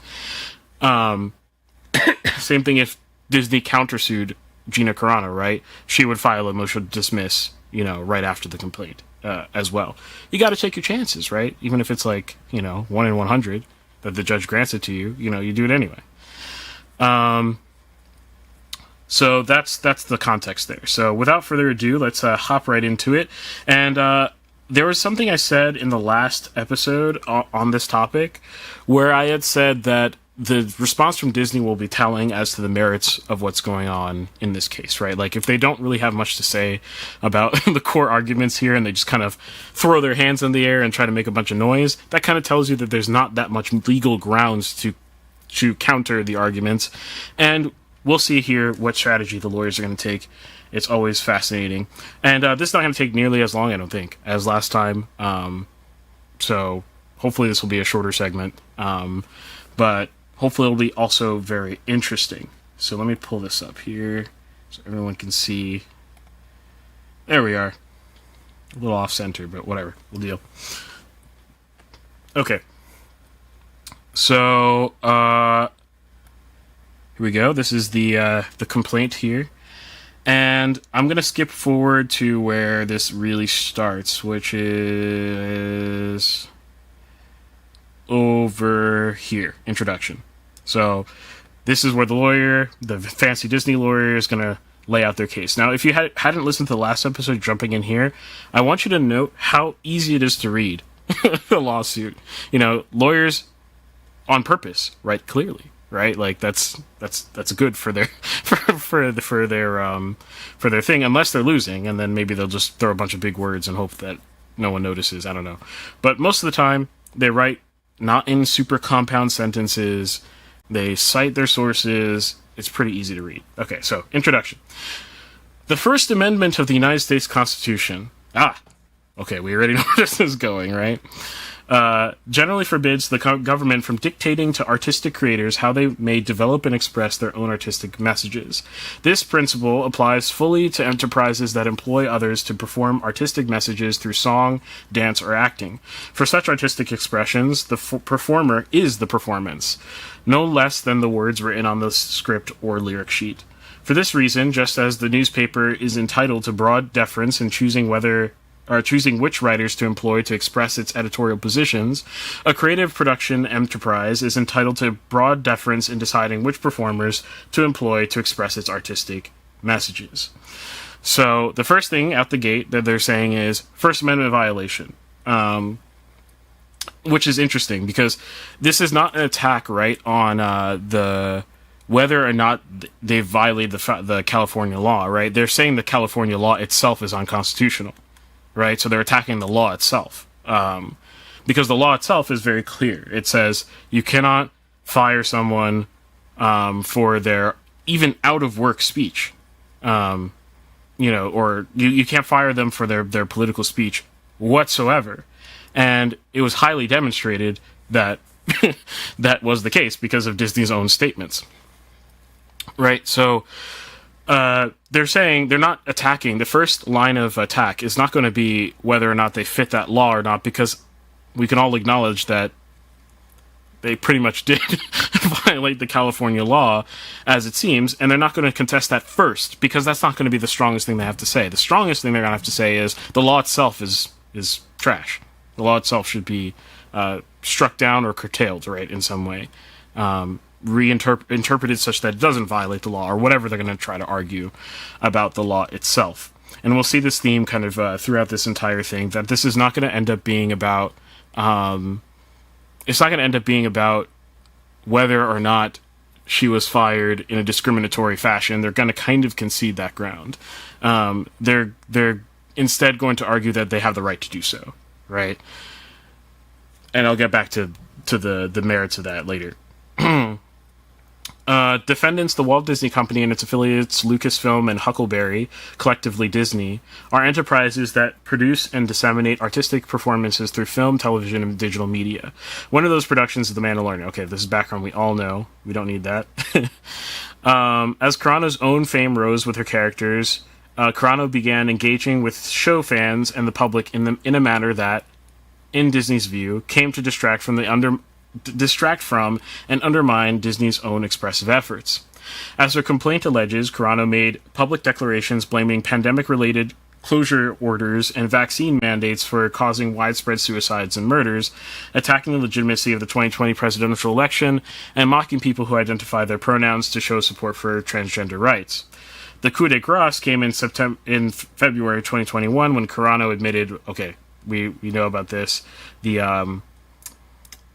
Same thing if Disney countersued Gina Carano, right? She would file a motion to dismiss, right after the complaint as well. You got to take your chances, right? Even if it's 1 in 100 that the judge grants it to you, you do it anyway. So that's the context there. So without further ado, let's hop right into it. And there was something I said in the last episode on this topic where I had said that the response from Disney will be telling as to the merits of what's going on in this case, right? Like, if they don't really have much to say about the core arguments here and they just kind of throw their hands in the air and try to make a bunch of noise, that kind of tells you that there's not that much legal grounds to counter the arguments. And we'll see here what strategy the lawyers are going to take. It's always fascinating. And this is not going to take nearly as long, I don't think, as last time. So hopefully this will be a shorter segment. But hopefully it'll be also very interesting. So let me pull this up here so everyone can see. There we are. A little off-center, but whatever. We'll deal. Okay. So, here we go. This is the complaint here. And I'm going to skip forward to where this really starts, which is over here. Introduction. So this is where the fancy Disney lawyer, is going to lay out their case. Now, if you hadn't listened to the last episode, jumping in here, I want you to note how easy it is to read the lawsuit. Lawyers on purpose write clearly, right? Like that's good for their for their thing, unless they're losing, and then maybe they'll just throw a bunch of big words and hope that no one notices. I don't know, but most of the time they write not in super compound sentences. They cite their sources. It's pretty easy to read. Okay, so introduction. The First Amendment of the United States Constitution. Okay, we already know where this is going, right? Generally forbids the government from dictating to artistic creators how they may develop and express their own artistic messages. This principle applies fully to enterprises that employ others to perform artistic messages through song, dance, or acting. For such artistic expressions, the performer is the performance, no less than the words written on the script or lyric sheet. For this reason, just as the newspaper is entitled to broad deference in choosing which writers to employ to express its editorial positions, a creative production enterprise is entitled to broad deference in deciding which performers to employ to express its artistic messages. So the first thing out the gate that they're saying is First Amendment violation, which is interesting because this is not an attack, right, on the whether or not they violate the California law, right? They're saying the California law itself is unconstitutional. Right, so they're attacking the law itself, because the law itself is very clear. It says you cannot fire someone for their even out of work speech, or you can't fire them for their political speech whatsoever. And it was highly demonstrated that that was the case because of Disney's own statements. Right, so. They're saying they're not attacking. The first line of attack is not going to be whether or not they fit that law or not, because we can all acknowledge that they pretty much did violate the California law, as it seems, and they're not going to contest that first, because that's not going to be the strongest thing they have to say. The strongest thing they're going to have to say is the law itself is trash. The law itself should be struck down or curtailed, right, in some way. Interpreted such that it doesn't violate the law, or whatever they're going to try to argue about the law itself. And we'll see this theme kind of throughout this entire thing, that this is not going to end up being about it's not going to end up being about whether or not she was fired in a discriminatory fashion. They're going to kind of concede that ground. They're instead going to argue that they have the right to do so, right? And I'll get back to the merits of that later. Defendants, the Walt Disney Company and its affiliates Lucasfilm and Huckleberry, collectively Disney, are enterprises that produce and disseminate artistic performances through film, television, and digital media. One of those productions is The Mandalorian. Okay, this is background we all know. We don't need that. As Carano's own fame rose with her characters, Carano began engaging with show fans and the public in a manner that, in Disney's view, came to distract from and undermine Disney's own expressive efforts. As her complaint alleges, Carano made public declarations blaming pandemic-related closure orders and vaccine mandates for causing widespread suicides and murders, attacking the legitimacy of the 2020 presidential election, and mocking people who identify their pronouns to show support for transgender rights. The coup de grace came in February 2021 when Carano admitted, okay, we know about this,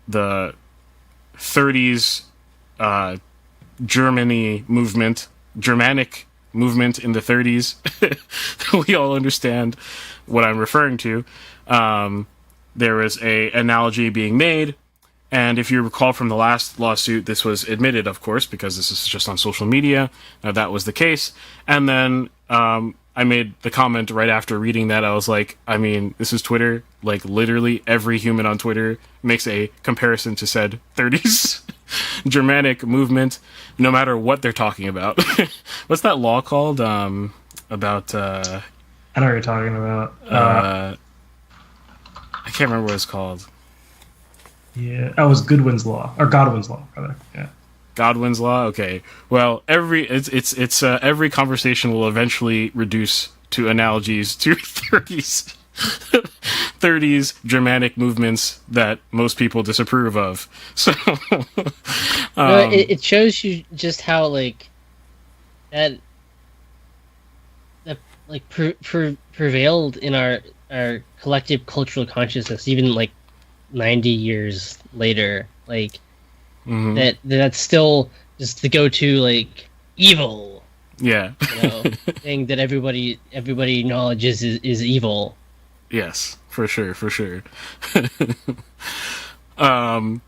the 30s Germanic movement in the 30s. We all understand what I'm referring to. There was a analogy being made, and if you recall from the last lawsuit, this was admitted, of course, because this is just on social media. That was the case. And then I made the comment right after reading that. I was like, I mean, this is Twitter. Like, literally every human on Twitter makes a comparison to said 30s Germanic movement, no matter what they're talking about. What's that law called? About... I know what you're talking about. I can't remember what it's called. Yeah, that was Godwin's Law, rather. Yeah. Godwin's Law. Okay. Well, every conversation will eventually reduce to analogies to 30s Germanic movements that most people disapprove of. So it shows you just how prevailed in our collective cultural consciousness, even 90 years later. that's still just the go-to like evil, Yeah. thing that everybody acknowledges is evil. Yes, for sure. So I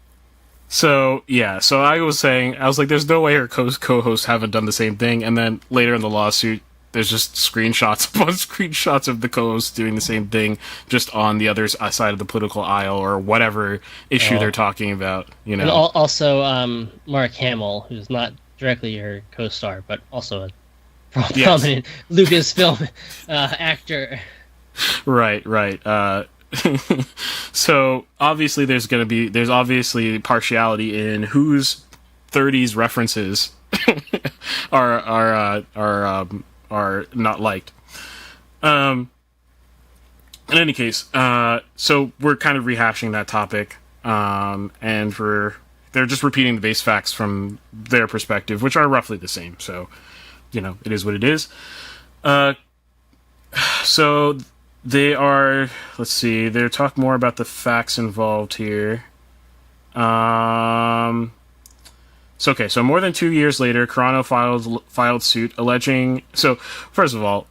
was like, there's no way her co-hosts haven't done the same thing. And then later in the lawsuit, there's just screenshots of the co-hosts doing the same thing, just on the other side of the political aisle or whatever issue they're talking about. And also, Mark Hamill, who's not directly her co-star, but also a prominent Lucasfilm actor. Right. So obviously there's obviously partiality in whose 30s references are not liked. In any case, so we're kind of rehashing that topic, and they're just repeating the base facts from their perspective, which are roughly the same. So, it is what it is. So they are, let's see, they're talking more about the facts involved here. So more than 2 years later, Carano filed suit alleging... So, first of all,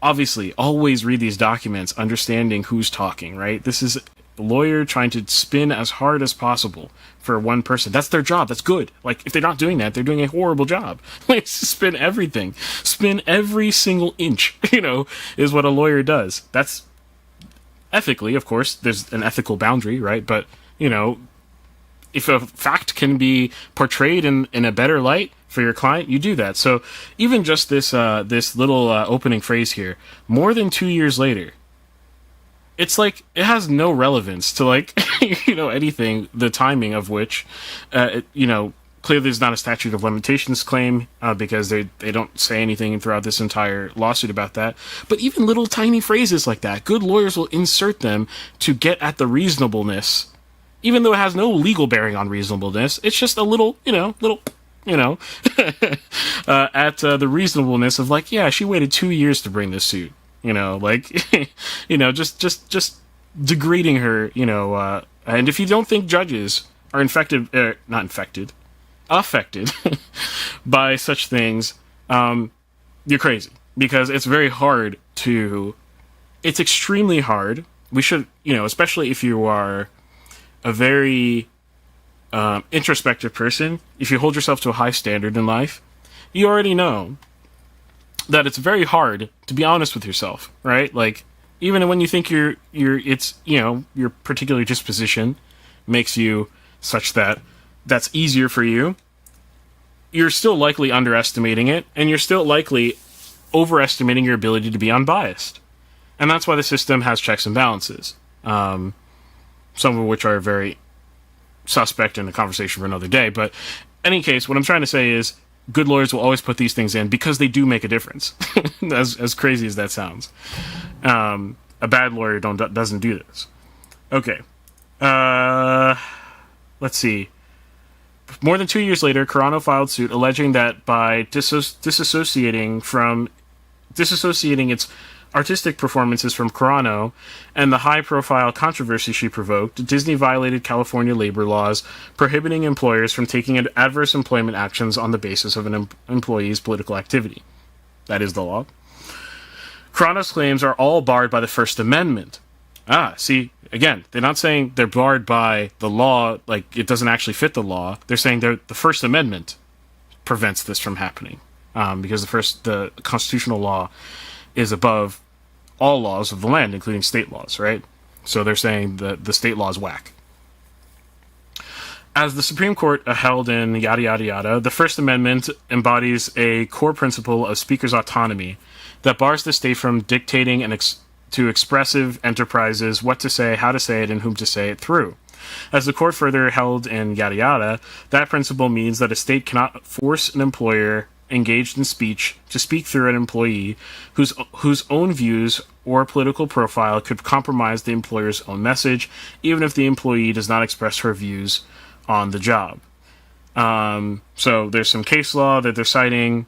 obviously, always read these documents, understanding who's talking, right? This is a lawyer trying to spin as hard as possible for one person. That's their job. That's good. If they're not doing that, they're doing a horrible job. Spin everything. Spin every single inch, is what a lawyer does. That's ethically, of course, there's an ethical boundary, right? But, if a fact can be portrayed in a better light for your client, you do that. So even just this little opening phrase here, more than 2 years later, it's it has no relevance to anything, the timing of which, clearly there's not a statute of limitations claim, because they don't say anything throughout this entire lawsuit about that. But even little tiny phrases like that, good lawyers will insert them to get at the reasonableness. Even though it has no legal bearing on reasonableness, it's just a little, at the reasonableness of she waited 2 years to bring this suit, just degrading her, and if you don't think judges are affected by such things, you're crazy, because it's extremely hard. We should, especially if you are a very introspective person, if you hold yourself to a high standard in life, you already know that it's very hard to be honest with yourself, right? Even when you think your particular disposition makes you such that that's easier for you, you're still likely underestimating it, and you're still likely overestimating your ability to be unbiased. And that's why the system has checks and balances. Some of which are very suspect in a conversation for another day. But in any case, what I'm trying to say is good lawyers will always put these things in because they do make a difference, as crazy as that sounds. A bad lawyer doesn't do this. Okay. Let's see. More than 2 years later, Carano filed suit alleging that by disassociating its artistic performances from Carano and the high-profile controversy she provoked, Disney violated California labor laws prohibiting employers from taking adverse employment actions on the basis of an employee's political activity. That is the law. Carano's claims are all barred by the First Amendment. See, again, they're not saying they're barred by the law, it doesn't actually fit the law. They're saying the First Amendment prevents this from happening, because the constitutional law is above all laws of the land, including state laws, right? So they're saying the state law is whack. As the Supreme Court held in yada yada yada, the First Amendment embodies a core principle of speaker's autonomy that bars the state from dictating to expressive enterprises what to say, how to say it, and whom to say it through. As the court further held in yada yada, that principle means that a state cannot force an employer engaged in speech to speak through an employee whose own views or political profile could compromise the employer's own message, even if the employee does not express her views on the job. So there's some case law that they're citing.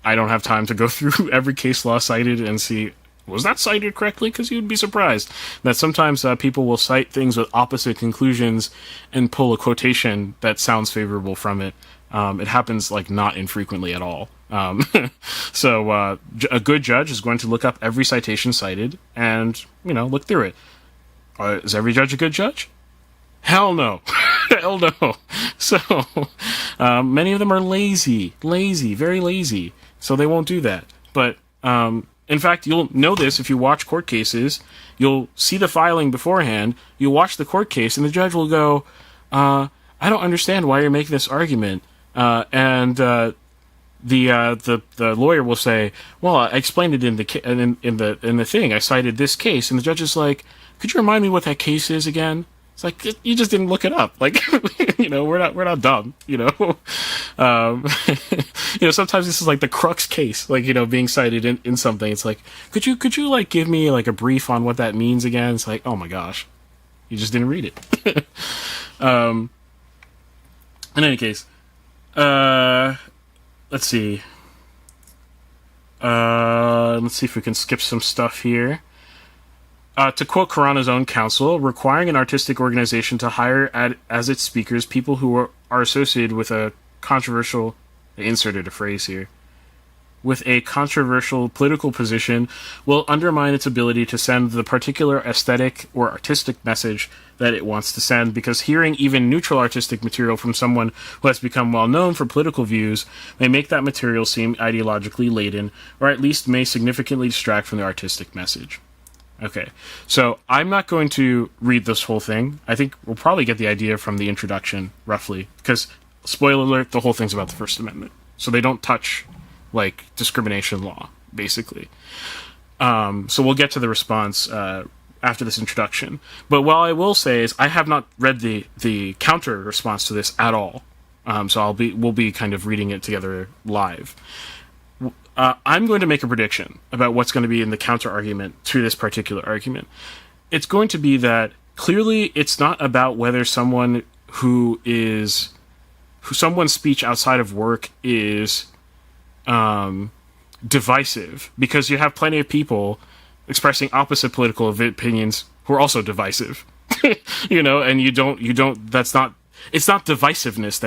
I don't have time to go through every case law cited and see was that cited correctly? Because you'd be surprised that sometimes people will cite things with opposite conclusions and pull a quotation that sounds favorable from it. It happens like not infrequently at all. So a good judge is going to look up every citation cited and, look through it. Is every judge a good judge? Hell no. Hell no. So many of them are lazy, very lazy. So they won't do that. But in fact, you'll know this if you watch court cases. You'll see the filing beforehand. You'll watch the court case, and the judge will go, "I don't understand why you're making this argument." And the lawyer will say, "Well, I explained it in the thing. I cited this case." And the judge is like, "Could you remind me what that case is again?" It's like, you just didn't look it up. Like, we're not dumb, sometimes this is like the crux case, like, being cited in something. It's like, could you like give me like a brief on what that means again? It's like, oh my gosh, you just didn't read it. In any case, let's see. Let's see if we can skip some stuff here. To quote Carano's own counsel, requiring an artistic organization to hire as its speakers people who are associated with a controversial... I inserted a phrase here. With a controversial political position will undermine its ability to send the particular aesthetic or artistic message that it wants to send, because hearing even neutral artistic material from someone who has become well known for political views may make that material seem ideologically laden, or at least may significantly distract from the artistic message. Okay, so I'm not going to read this whole thing. I think we'll probably get the idea from the introduction, roughly, because, spoiler alert, the whole thing's about the First Amendment. So they don't touch, like, discrimination law, basically. So we'll get to the response after this introduction. But what I will say is I have not read the counter response to this at all. So we'll be kind of reading it together live. I'm going to make a prediction about what's going to be in the counter argument to this particular argument. It's going to be that clearly it's not about whether someone's speech outside of work is divisive, because you have plenty of people expressing opposite political opinions who are also divisive. And it's not divisiveness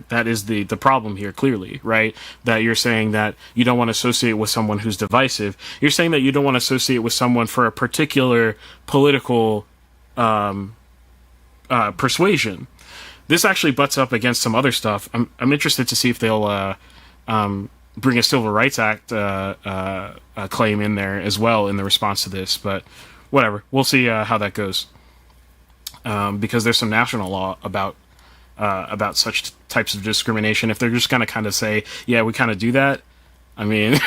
that is the problem here, clearly, right? That you're saying that you don't want to associate with someone who's divisive. You're saying that you don't want to associate with someone for a particular political persuasion. This actually butts up against some other stuff. I'm interested to see if they'll bring a Civil Rights Act claim in there as well in the response to this, but whatever. We'll see how that goes. Because there's some national law about such types of discrimination. If they're just going to kind of say, yeah, we kind of do that, I mean,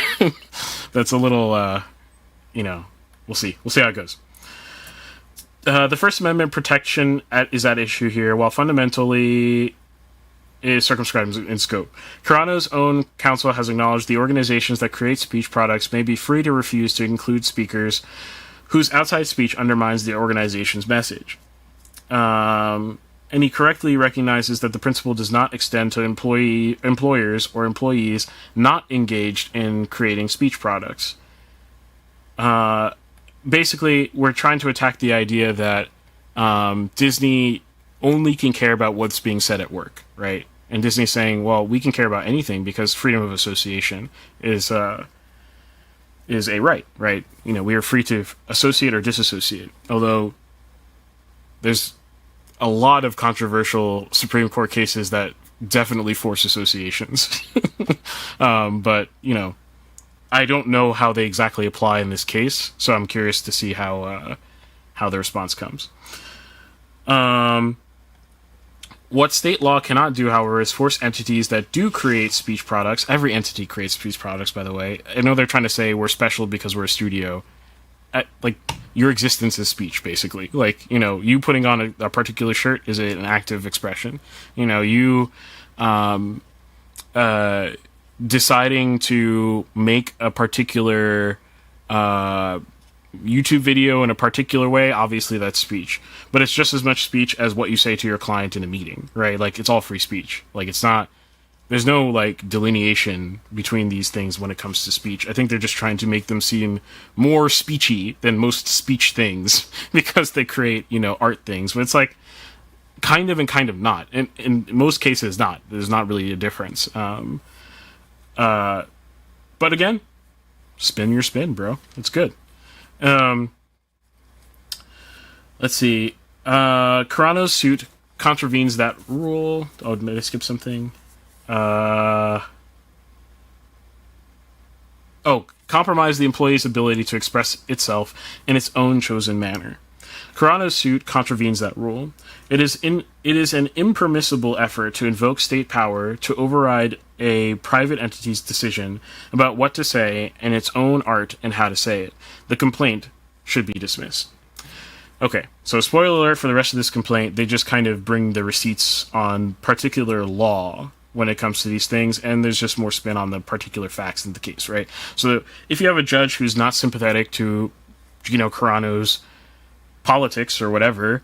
that's a little, we'll see. We'll see how it goes. The First Amendment protection is at issue here, while fundamentally is circumscribed in scope. Carano's own counsel has acknowledged the organizations that create speech products may be free to refuse to include speakers whose outside speech undermines the organization's message. And he correctly recognizes that the principle does not extend to employers or employees not engaged in creating speech products. Basically, we're trying to attack the idea that Disney only can care about what's being said at work, right? And Disney's saying, well, we can care about anything because freedom of association is a right? We are free to associate or disassociate. Although there's a lot of controversial Supreme Court cases that definitely force associations. But, I don't know how they exactly apply in this case, so I'm curious to see how the response comes. What state law cannot do, however, is force entities that do create speech products. Every entity creates speech products, by the way. I know they're trying to say we're special because we're a studio. Your existence is speech, basically. You putting on a particular shirt is an active expression. You deciding to make a particular YouTube video in a particular way, obviously that's speech. But it's just as much speech as what you say to your client in a meeting, right? It's all free speech. It's not there's no like delineation between these things when it comes to speech. I think they're just trying to make them seem more speechy than most speech things because they create, art things. But it's like kind of and kind of not. And in most cases, not. There's not really a difference. But again, spin your spin, bro. It's good. Let's see. Carano's suit contravenes that rule. Oh, did I skip something? Compromise the employee's ability to express itself in its own chosen manner. Carano's suit contravenes that rule. It is an impermissible effort to invoke state power to override a private entity's decision about what to say in its own art and how to say it. The complaint should be dismissed. Okay, so spoiler alert for the rest of this complaint, they just kind of bring the receipts on particular law when it comes to these things, and there's just more spin on the particular facts in the case, right? So if you have a judge who's not sympathetic to Gina Carano's politics or whatever,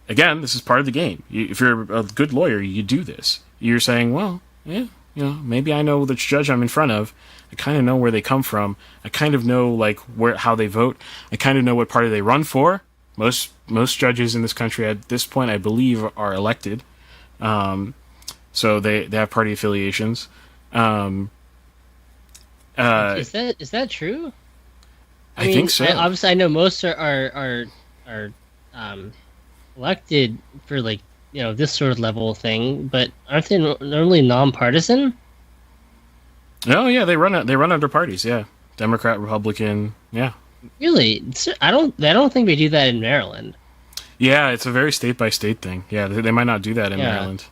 again, this is part of the game. If you're a good lawyer, you do this. You're saying, well, yeah, maybe I know which judge I'm in front of. I kind of know where they come from. I kind of know like how they vote. I kind of know what party they run for. Most judges in this country at this point, I believe, are elected. So they have party affiliations. Is that true? I think so. Obviously, I know most are elected for like this sort of level thing, but aren't they normally nonpartisan? Oh yeah, they run under parties. Yeah, Democrat, Republican. Yeah. Really? I don't think they do that in Maryland. Yeah, it's a very state by state thing. Yeah, they might not do that in Maryland.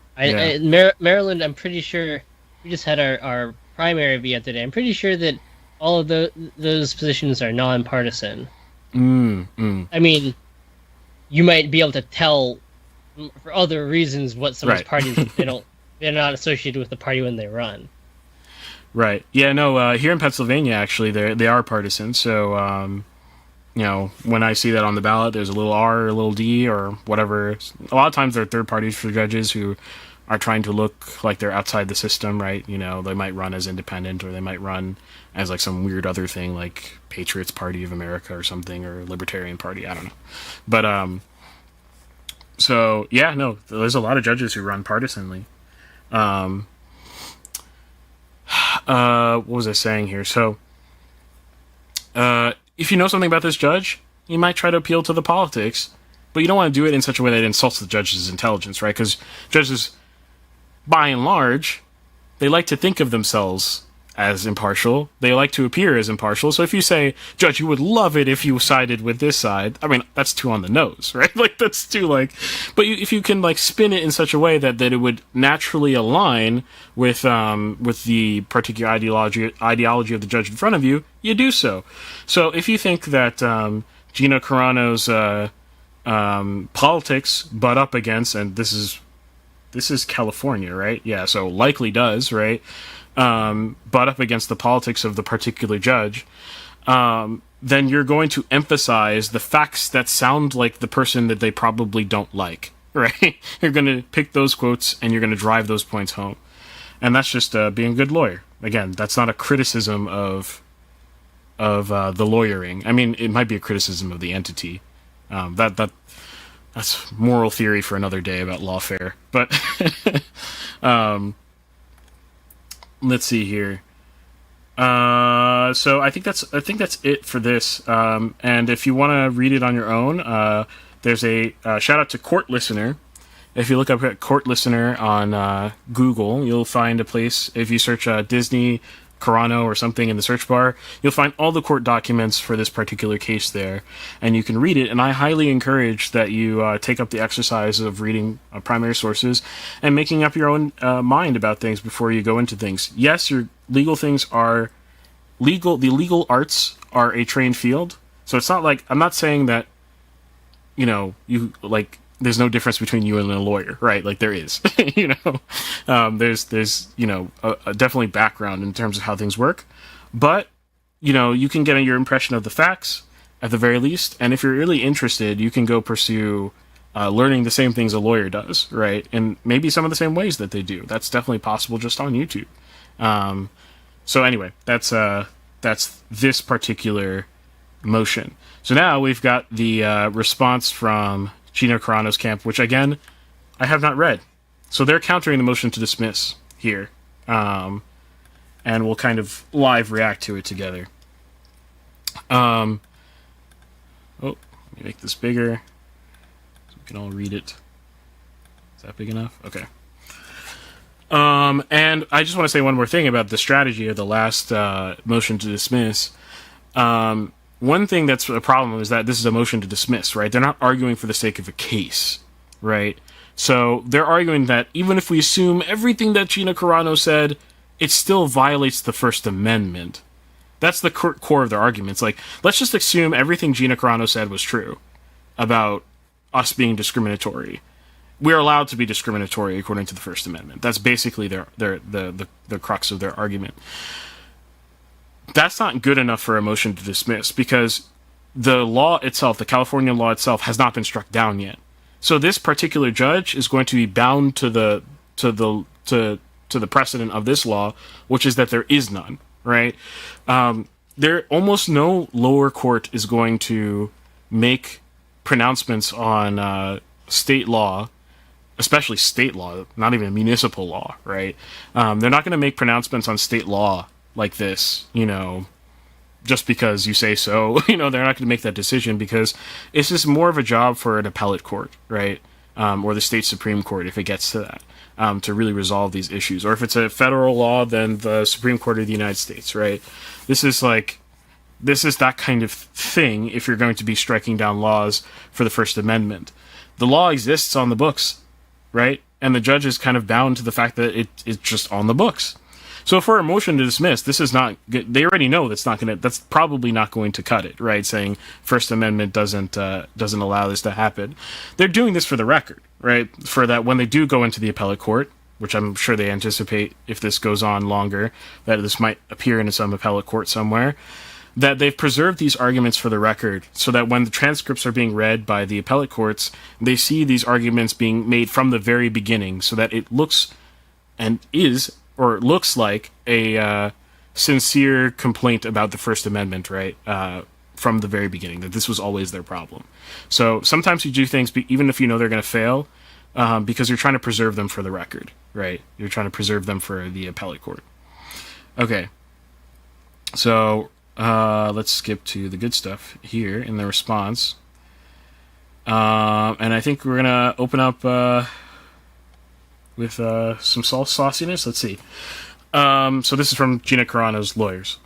Maryland, I'm pretty sure we just had our primary be yesterday. I'm pretty sure that all of those positions are nonpartisan. I mean, you might be able to tell for other reasons what some of those parties they're not associated with the party when they run. Right. Yeah. No. Here in Pennsylvania, actually, they are partisan. So, when I see that on the ballot, there's a little R or a little D or whatever. A lot of times they're third parties for judges who are trying to look like they're outside the system, right? They might run as independent, or they might run as like some weird other thing, like Patriots Party of America or something, or Libertarian Party. I don't know. But so yeah, no, there's a lot of judges who run partisanly. What was I saying here? So, if you know something about this judge, you might try to appeal to the politics, but you don't want to do it in such a way that insults the judge's intelligence, right? Because judges, by and large, they like to think of themselves as impartial. They like to appear as impartial. So if you say, Judge, you would love it if you sided with this side, I mean, that's too on the nose, right? Like, that's too, but if you can, spin it in such a way that it would naturally align with the particular ideology of the judge in front of you, you do so. So if you think that Gina Carano's politics butt up against, and this is California, right? Yeah, so likely does, right? Butt up against the politics of the particular judge, then you're going to emphasize the facts that sound like the person that they probably don't like, right? You're going to pick those quotes and you're going to drive those points home. And that's just being a good lawyer. Again, that's not a criticism of the lawyering. I mean, it might be a criticism of the entity. That's moral theory for another day about lawfare. But let's see here. So I think that's it for this. And if you want to read it on your own, there's a shout out to Court Listener. If you look up at Court Listener on Google, you'll find a place. If you search Disney Carano or something in the search bar, you'll find all the court documents for this particular case there, and you can read it. And I highly encourage that you take up the exercise of reading primary sources and making up your own mind about things before you go into things. Yes, your legal things are legal. The legal arts are a trained field, so it's not like I'm not saying that there's no difference between you and a lawyer, right? Like there is, there's a definitely background in terms of how things work, but you can get your impression of the facts at the very least. And if you're really interested, you can go pursue learning the same things a lawyer does, right? And maybe some of the same ways that they do. That's definitely possible just on YouTube. So anyway, that's this particular motion. So now we've got the response from Gina Carano's camp, which again, I have not read. So they're countering the motion to dismiss here. And we'll kind of live react to it together. Let me make this bigger so we can all read it. Is that big enough? Okay. And I just want to say one more thing about the strategy of the last motion to dismiss. One thing that's a problem is that this is a motion to dismiss, right? They're not arguing for the sake of a case, right? So they're arguing that even if we assume everything that Gina Carano said, it still violates the First Amendment. That's the core of their arguments. Like, let's just assume everything Gina Carano said was true about us being discriminatory. We're allowed to be discriminatory according to the First Amendment. That's basically the crux of their argument. That's not good enough for a motion to dismiss because the law itself, the California law itself, has not been struck down yet. So this particular judge is going to be bound to the precedent of this law, which is that there is none, right? There almost no lower court is going to make pronouncements on state law, especially state law, not even municipal law, right? They're not going to make pronouncements on state law like this, just because you say so. They're not going to make that decision because it's just more of a job for an appellate court, right? Or the state Supreme Court if it gets to that, to really resolve these issues. Or if it's a federal law, then the Supreme Court of the United States, right? This is that kind of thing if you're going to be striking down laws for the First Amendment. The law exists on the books, right? And the judge is kind of bound to the fact that it's just on the books. So for a motion to dismiss, this is not. They already know that's probably not going to cut it, right? Saying First Amendment doesn't allow this to happen. They're doing this for the record, right? For that when they do go into the appellate court, which I'm sure they anticipate if this goes on longer, that this might appear in some appellate court somewhere, that they've preserved these arguments for the record so that when the transcripts are being read by the appellate courts, they see these arguments being made from the very beginning so that it looks like a sincere complaint about the First Amendment, right? From the very beginning, that this was always their problem. So sometimes you do things, even if you know they're going to fail, because you're trying to preserve them for the record, right? You're trying to preserve them for the appellate court. Okay. So let's skip to the good stuff here in the response. And I think we're going to open up with some sauciness. Let's see. So this is from Gina Carano's lawyers.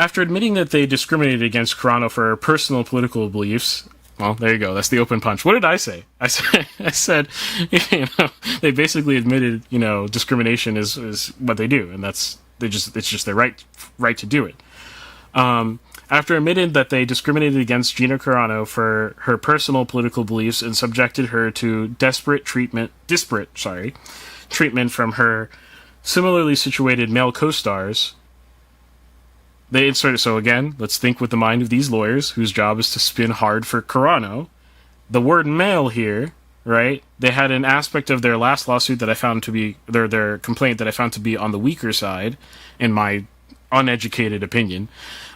After admitting that they discriminated against Carano for her personal political beliefs, well, there you go. That's the open punch. What did I say? I said, they basically admitted, discrimination is what they do, and it's just their right to do it. After admitting that they discriminated against Gina Carano for her personal political beliefs and subjected her to disparate treatment from her similarly situated male co-stars, they inserted, so again, let's think with the mind of these lawyers, whose job is to spin hard for Carano. The word male here, right, they had an aspect of their last lawsuit that I found to be, their complaint that I found to be on the weaker side, in my uneducated opinion,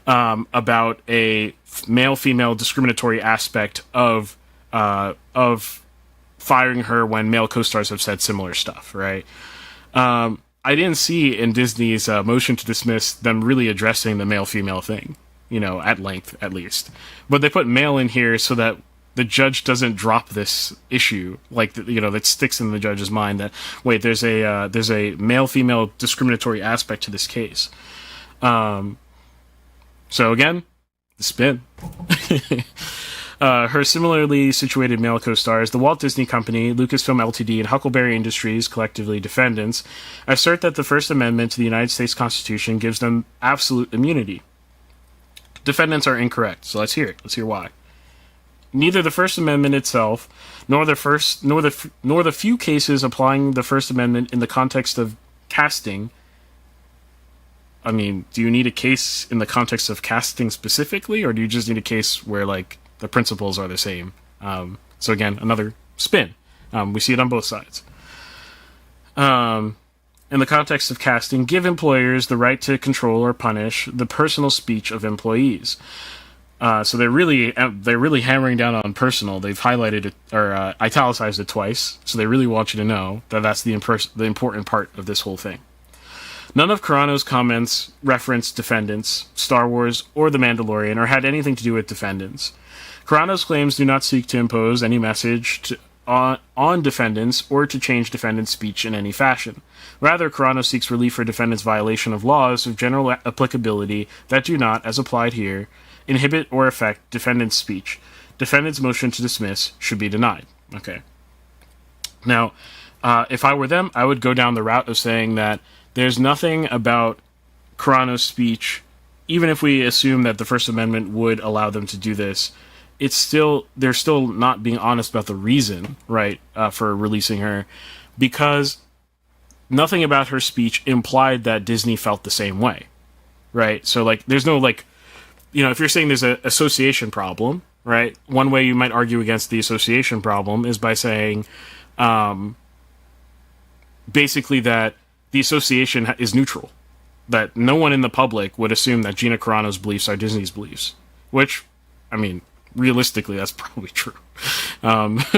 about a male-female discriminatory aspect of firing her when male co-stars have said similar stuff, right? I didn't see in Disney's motion to dismiss them really addressing the male-female thing, at length, at least. But they put male in here so that the judge doesn't drop this issue, that sticks in the judge's mind that, wait, there's a male-female discriminatory aspect to this case. So again, the spin. Her similarly situated male co-stars, the Walt Disney Company, Lucasfilm Ltd., and Huckleberry Industries, collectively defendants, assert that the First Amendment to the United States Constitution gives them absolute immunity. Defendants are incorrect, so let's hear it. Let's hear why. Neither the First Amendment itself, nor the few cases applying the First Amendment in the context of casting. I mean, do you need a case in the context of casting specifically, or do you just need a case where, the principles are the same? So again, another spin. We see it on both sides. In the context of casting, give employers the right to control or punish the personal speech of employees. So they're really hammering down on personal. They've highlighted it or italicized it twice. So they really want you to know that that's the important part of this whole thing. None of Carano's comments referenced defendants, Star Wars, or The Mandalorian, or had anything to do with defendants. Carano's claims do not seek to impose any message on defendants or to change defendants' speech in any fashion. Rather, Carano seeks relief for defendants' violation of laws of general applicability that do not, as applied here, inhibit or affect defendants' speech. Defendants' motion to dismiss should be denied. Okay. Now, if I were them, I would go down the route of saying that there's nothing about Carano's speech, even if we assume that the First Amendment would allow them to do this, they're still not being honest about the reason, right, for releasing her, because nothing about her speech implied that Disney felt the same way, right? So, like, there's no, like, if you're saying there's an association problem, right, one way you might argue against the association problem is by saying, basically that the association is neutral, that no one in the public would assume that Gina Carano's beliefs are Disney's beliefs, which, I mean, realistically, that's probably true.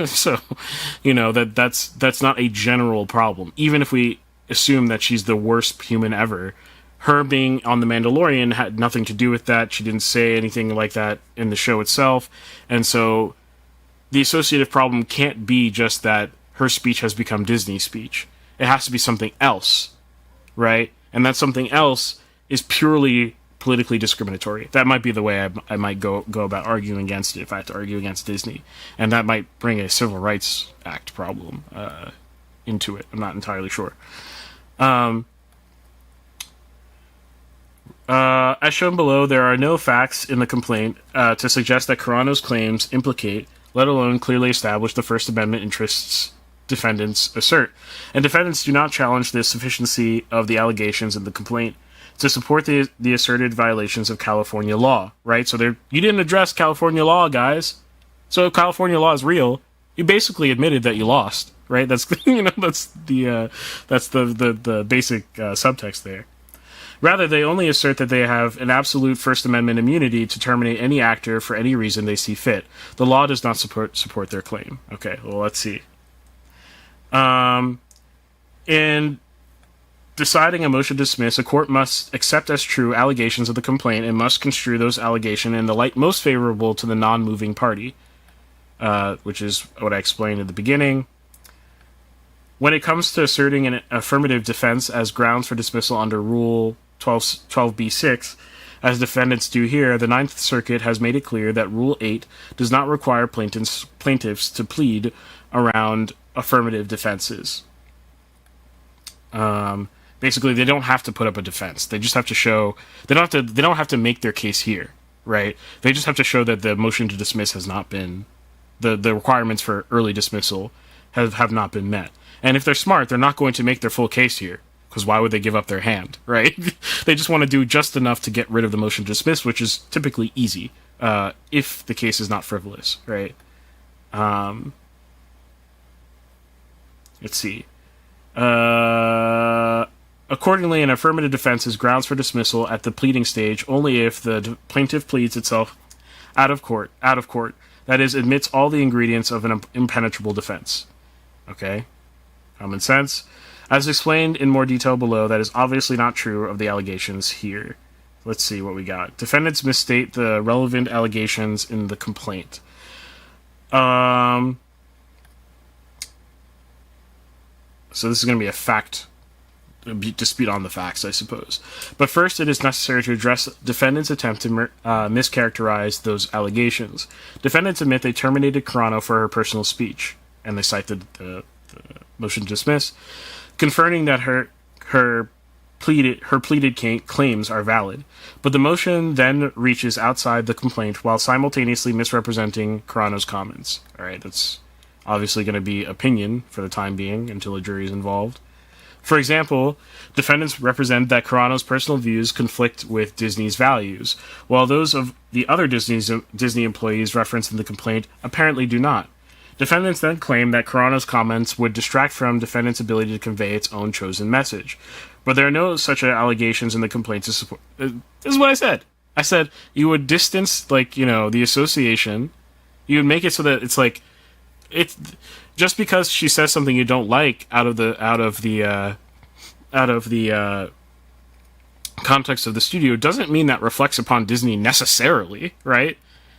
So, that's not a general problem. Even if we assume that she's the worst human ever, her being on The Mandalorian had nothing to do with that. She didn't say anything like that in the show itself. And so the associative problem can't be just that her speech has become Disney's speech. It has to be something else, right? And that something else is purely politically discriminatory. That might be the way I might go about arguing against it if I had to argue against Disney. And that might bring a Civil Rights Act problem into it. I'm not entirely sure. As shown below, there are no facts in the complaint to suggest that Carano's claims implicate, let alone clearly establish, the First Amendment interests defendants assert. And defendants do not challenge the sufficiency of the allegations in the complaint to support the asserted violations of California law, right? So you didn't address California law, guys. So if California law is real, you basically admitted that you lost, right? That's that's the basic subtext there. Rather, they only assert that they have an absolute First Amendment immunity to terminate any actor for any reason they see fit. The law does not support their claim. Okay, well, let's see. In deciding a motion to dismiss, a court must accept as true allegations of the complaint and must construe those allegations in the light most favorable to the non-moving party, which is what I explained at the beginning. When it comes to asserting an affirmative defense as grounds for dismissal under Rule 12b-6, as defendants do here, the Ninth Circuit has made it clear that Rule 8 does not require plaintiffs to plead around affirmative defenses. Basically, they don't have to put up a defense. They just have to show they don't have to make their case here, right? They just have to show that the motion to dismiss has not been the requirements for early dismissal have not been met. And if they're smart, they're not going to make their full case here, because why would they give up their hand, right? They just want to do just enough to get rid of the motion to dismiss, which is typically easy if the case is not frivolous, right? Let's see. Accordingly, an affirmative defense is grounds for dismissal at the pleading stage only if the plaintiff pleads itself out of court, that is, admits all the ingredients of an impenetrable defense. Okay? Common sense. As explained in more detail below, that is obviously not true of the allegations here. Let's see what we got. Defendants misstate the relevant allegations in the complaint. So this is going to be a fact dispute on the facts, I suppose. But first, it is necessary to address defendants' attempt to mischaracterize those allegations. Defendants admit they terminated Carano for her personal speech, and they cite the motion to dismiss, confirming that her pleaded claims are valid. But the motion then reaches outside the complaint while simultaneously misrepresenting Carano's comments. All right, that's obviously going to be opinion for the time being until a jury is involved. For example, defendants represent that Carano's personal views conflict with Disney's values, while those of the other Disney employees referenced in the complaint apparently do not. Defendants then claim that Carano's comments would distract from defendant's ability to convey its own chosen message. But there are no such allegations in the complaint to support. This is what I said. I said you would distance, like, you know, the association. You would make it so that it's like, it's just because she says something you don't like out of the context of the studio doesn't mean that reflects upon Disney necessarily, right?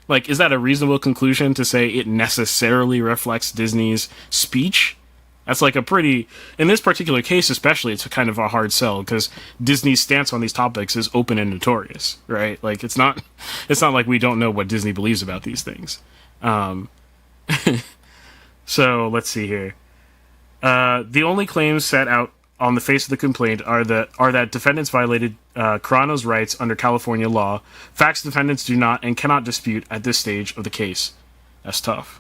Like, is that a reasonable conclusion to say it necessarily reflects Disney's speech? That's like a pretty, in this particular case especially, it's a kind of a hard sell, because Disney's stance on these topics is open and notorious, right? Like, it's not like we don't know what Disney believes about these things. So, let's see here. The only claims set out on the face of the complaint are that defendants violated Carano's rights under California law. Facts defendants do not and cannot dispute at this stage of the case. That's tough.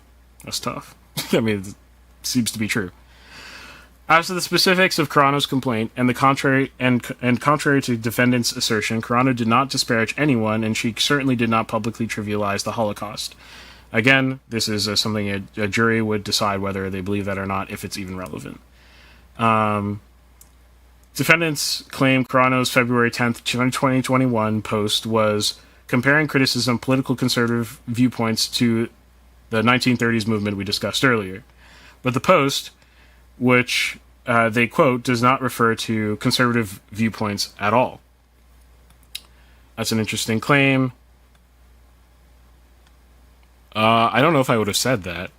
I mean, it seems to be true. As to the specifics of Carano's complaint, and contrary to defendants' assertion, Carano did not disparage anyone, and she certainly did not publicly trivialize the Holocaust. Again, this is something a jury would decide whether they believe that or not, if it's even relevant. Defendants claim Carano's February 10th, 2021 post was comparing criticism of political conservative viewpoints to the 1930s movement we discussed earlier. But the post, which they quote, does not refer to conservative viewpoints at all. That's an interesting claim. I don't know if I would have said that.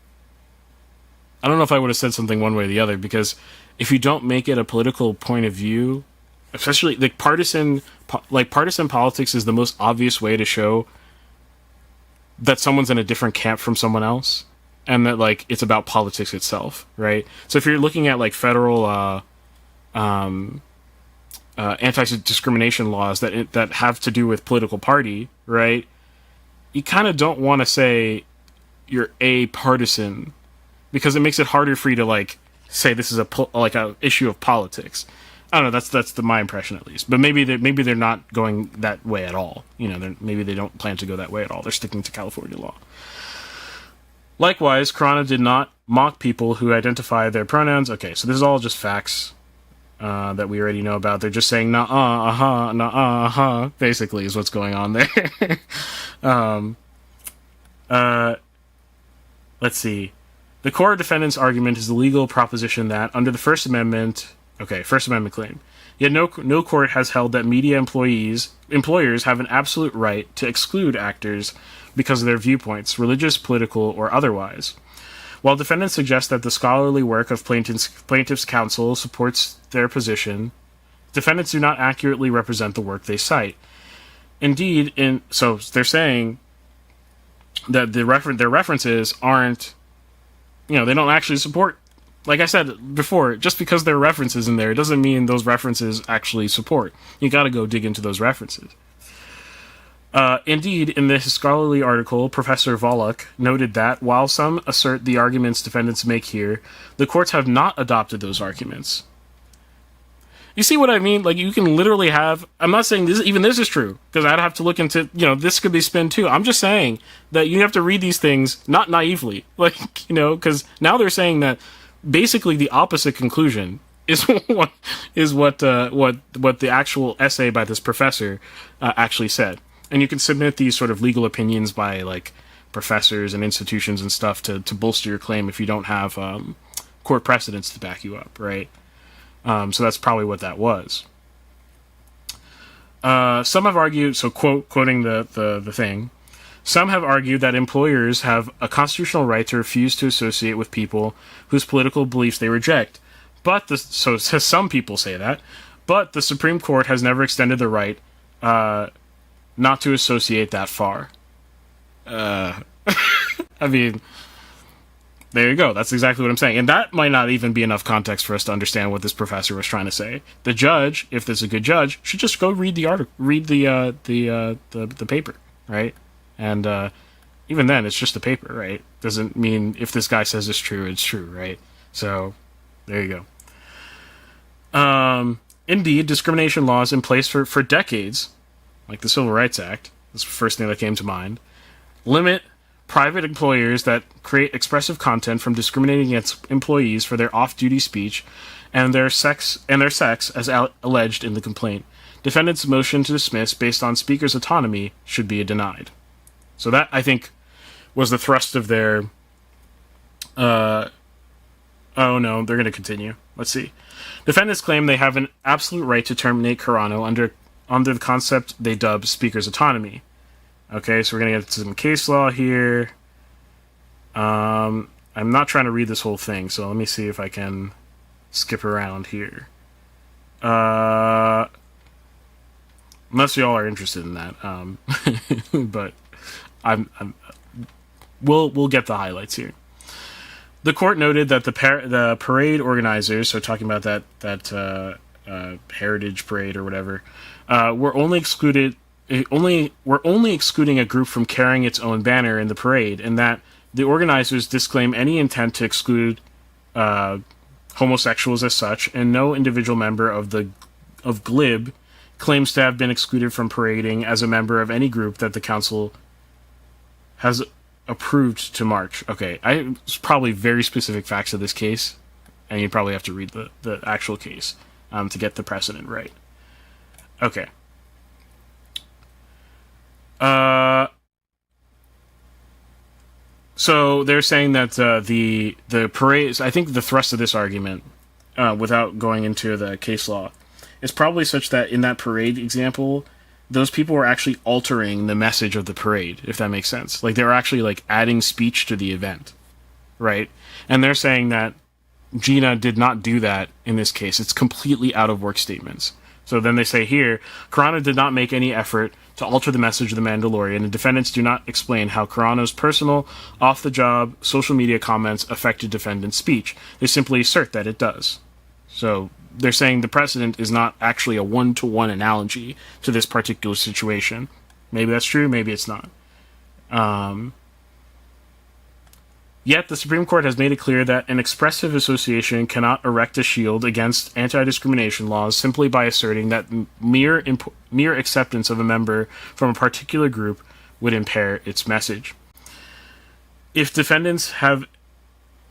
I don't know if I would have said something one way or the other, because if you don't make it a political point of view, especially like partisan politics is the most obvious way to show that someone's in a different camp from someone else, and that like it's about politics itself, right? So if you're looking at like federal anti-discrimination laws that have to do with political party, right? You kind of don't want to say you're a partisan, because it makes it harder for you to like say this is a issue of politics. I don't know. That's my impression at least. But maybe they're not going that way at all. You know, maybe they don't plan to go that way at all. They're sticking to California law. Likewise, Carano did not mock people who identify their pronouns. Okay, so this is all just facts that we already know about. They're just saying nah, nah, basically is what's going on there. Let's see. The core defendant's argument is the legal proposition that under the First Amendment claim, yet no court has held that media employers have an absolute right to exclude actors because of their viewpoints, religious, political, or otherwise. While defendants suggest that the scholarly work of plaintiff's counsel supports their position, defendants do not accurately represent the work they cite. Indeed, so they're saying that their references aren't, you know, they don't actually support. Like I said before, just because there are references in there doesn't mean those references actually support. You got to go dig into those references. Indeed, in this scholarly article, Professor Volokh noted that while some assert the arguments defendants make here, the courts have not adopted those arguments. You see what I mean? Like, you can literally have... I'm not saying this is true, because I'd have to look into... You know, this could be spin too. I'm just saying that you have to read these things not naively. Like, you know, because now they're saying that basically the opposite conclusion is what the actual essay by this professor actually said. And you can submit these sort of legal opinions by, like, professors and institutions and stuff to bolster your claim if you don't have court precedents to back you up, right? So that's probably what that was. Some have argued, so quoting the thing, some have argued that employers have a constitutional right to refuse to associate with people whose political beliefs they reject. So some people say that, but the Supreme Court has never extended the right not to associate that far. I mean... There you go. That's exactly what I'm saying. And that might not even be enough context for us to understand what this professor was trying to say. The judge, if this is a good judge, should just go read the article, read the paper, right? And even then, it's just a paper, right? Doesn't mean if this guy says it's true, right? So there you go. Indeed, discrimination laws in place for decades, like the Civil Rights Act, that's the first thing that came to mind, limit private employers that create expressive content from discriminating against employees for their off-duty speech and their sex as alleged in the complaint. Defendant's motion to dismiss based on speaker's autonomy should be denied. So that, I think, was the thrust of their... oh no, they're going to continue. Let's see. Defendants claim they have an absolute right to terminate Carano under the concept they dub speaker's autonomy. Okay, so we're going to get to some case law here. I'm not trying to read this whole thing, so let me see if I can skip around here. Unless y'all are interested in that. But we'll get the highlights here. The court noted that the parade organizers, so talking about that heritage parade or whatever, were only excluding a group from carrying its own banner in the parade, and that the organizers disclaim any intent to exclude homosexuals as such, and no individual member of GLIB claims to have been excluded from parading as a member of any group that the council has approved to march. Okay, it's probably very specific facts of this case, and you probably have to read the actual case to get the precedent right. Okay. So they're saying that the parades, I think the thrust of this argument, without going into the case law, is probably such that in that parade example, those people were actually altering the message of the parade, if that makes sense. Like, they were actually, like, adding speech to the event, right? And they're saying that Gina did not do that in this case. It's completely out of work statements. So then they say here, Carano did not make any effort to alter the message of the Mandalorian, and defendants do not explain how Carano's personal, off-the-job, social media comments affected defendant's speech. They simply assert that it does. So they're saying the precedent is not actually a one-to-one analogy to this particular situation. Maybe that's true, maybe it's not. Yet the Supreme Court has made it clear that an expressive association cannot erect a shield against anti-discrimination laws simply by asserting that mere acceptance of a member from a particular group would impair its message. If defendants have...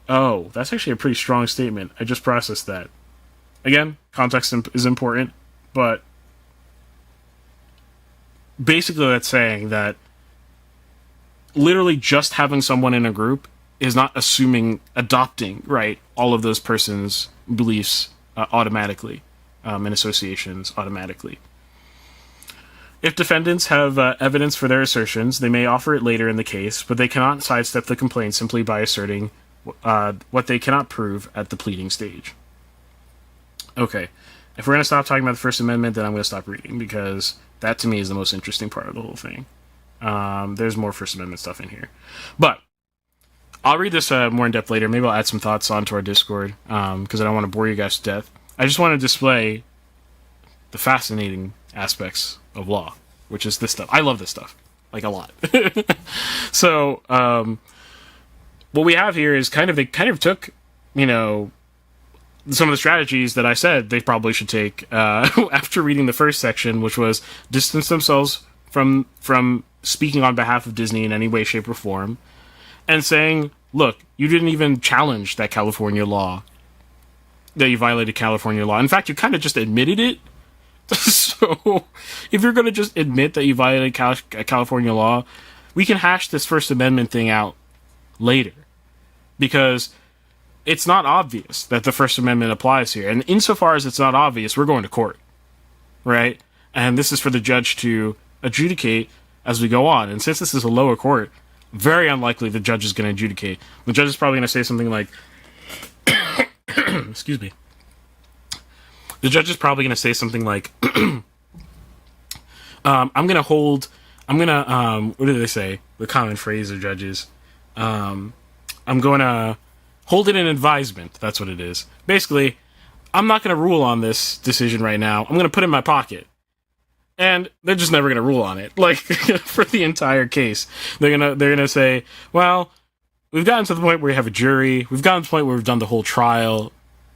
Oh, that's actually a pretty strong statement. I just processed that. Again, context is important, but basically that's saying that literally just having someone in a group is not adopting, right, all of those persons' beliefs automatically, and associations automatically. If defendants have evidence for their assertions, they may offer it later in the case, but they cannot sidestep the complaint simply by asserting what they cannot prove at the pleading stage. Okay, if we're going to stop talking about the First Amendment, then I'm going to stop reading, because that to me is the most interesting part of the whole thing. There's more First Amendment stuff in here. But I'll read this more in depth later. Maybe I'll add some thoughts onto our Discord, because I don't want to bore you guys to death. I just want to display the fascinating aspects of law, which is this stuff. I love this stuff, like, a lot. So, what we have here is they kind of took, some of the strategies that I said they probably should take after reading the first section, which was distance themselves from speaking on behalf of Disney in any way, shape, or form, and saying, look, you didn't even challenge that California law, that you violated California law. In fact, you kind of just admitted it. So, if you're going to just admit that you violated California law, we can hash this First Amendment thing out later. Because it's not obvious that the First Amendment applies here. And insofar as it's not obvious, we're going to court. Right? And this is for the judge to adjudicate as we go on. And since this is a lower court, very unlikely the judge is going to adjudicate. The judge is probably going to say something like... Excuse me. The judge is probably going to say something like... what do they say? The common phrase of judges. I'm going to hold it in advisement. That's what it is. Basically, I'm not going to rule on this decision right now. I'm going to put it in my pocket. And they're just never going to rule on it. Like, for the entire case. They're gonna say, well, we've gotten to the point where we have a jury. We've gotten to the point where we've done the whole trial.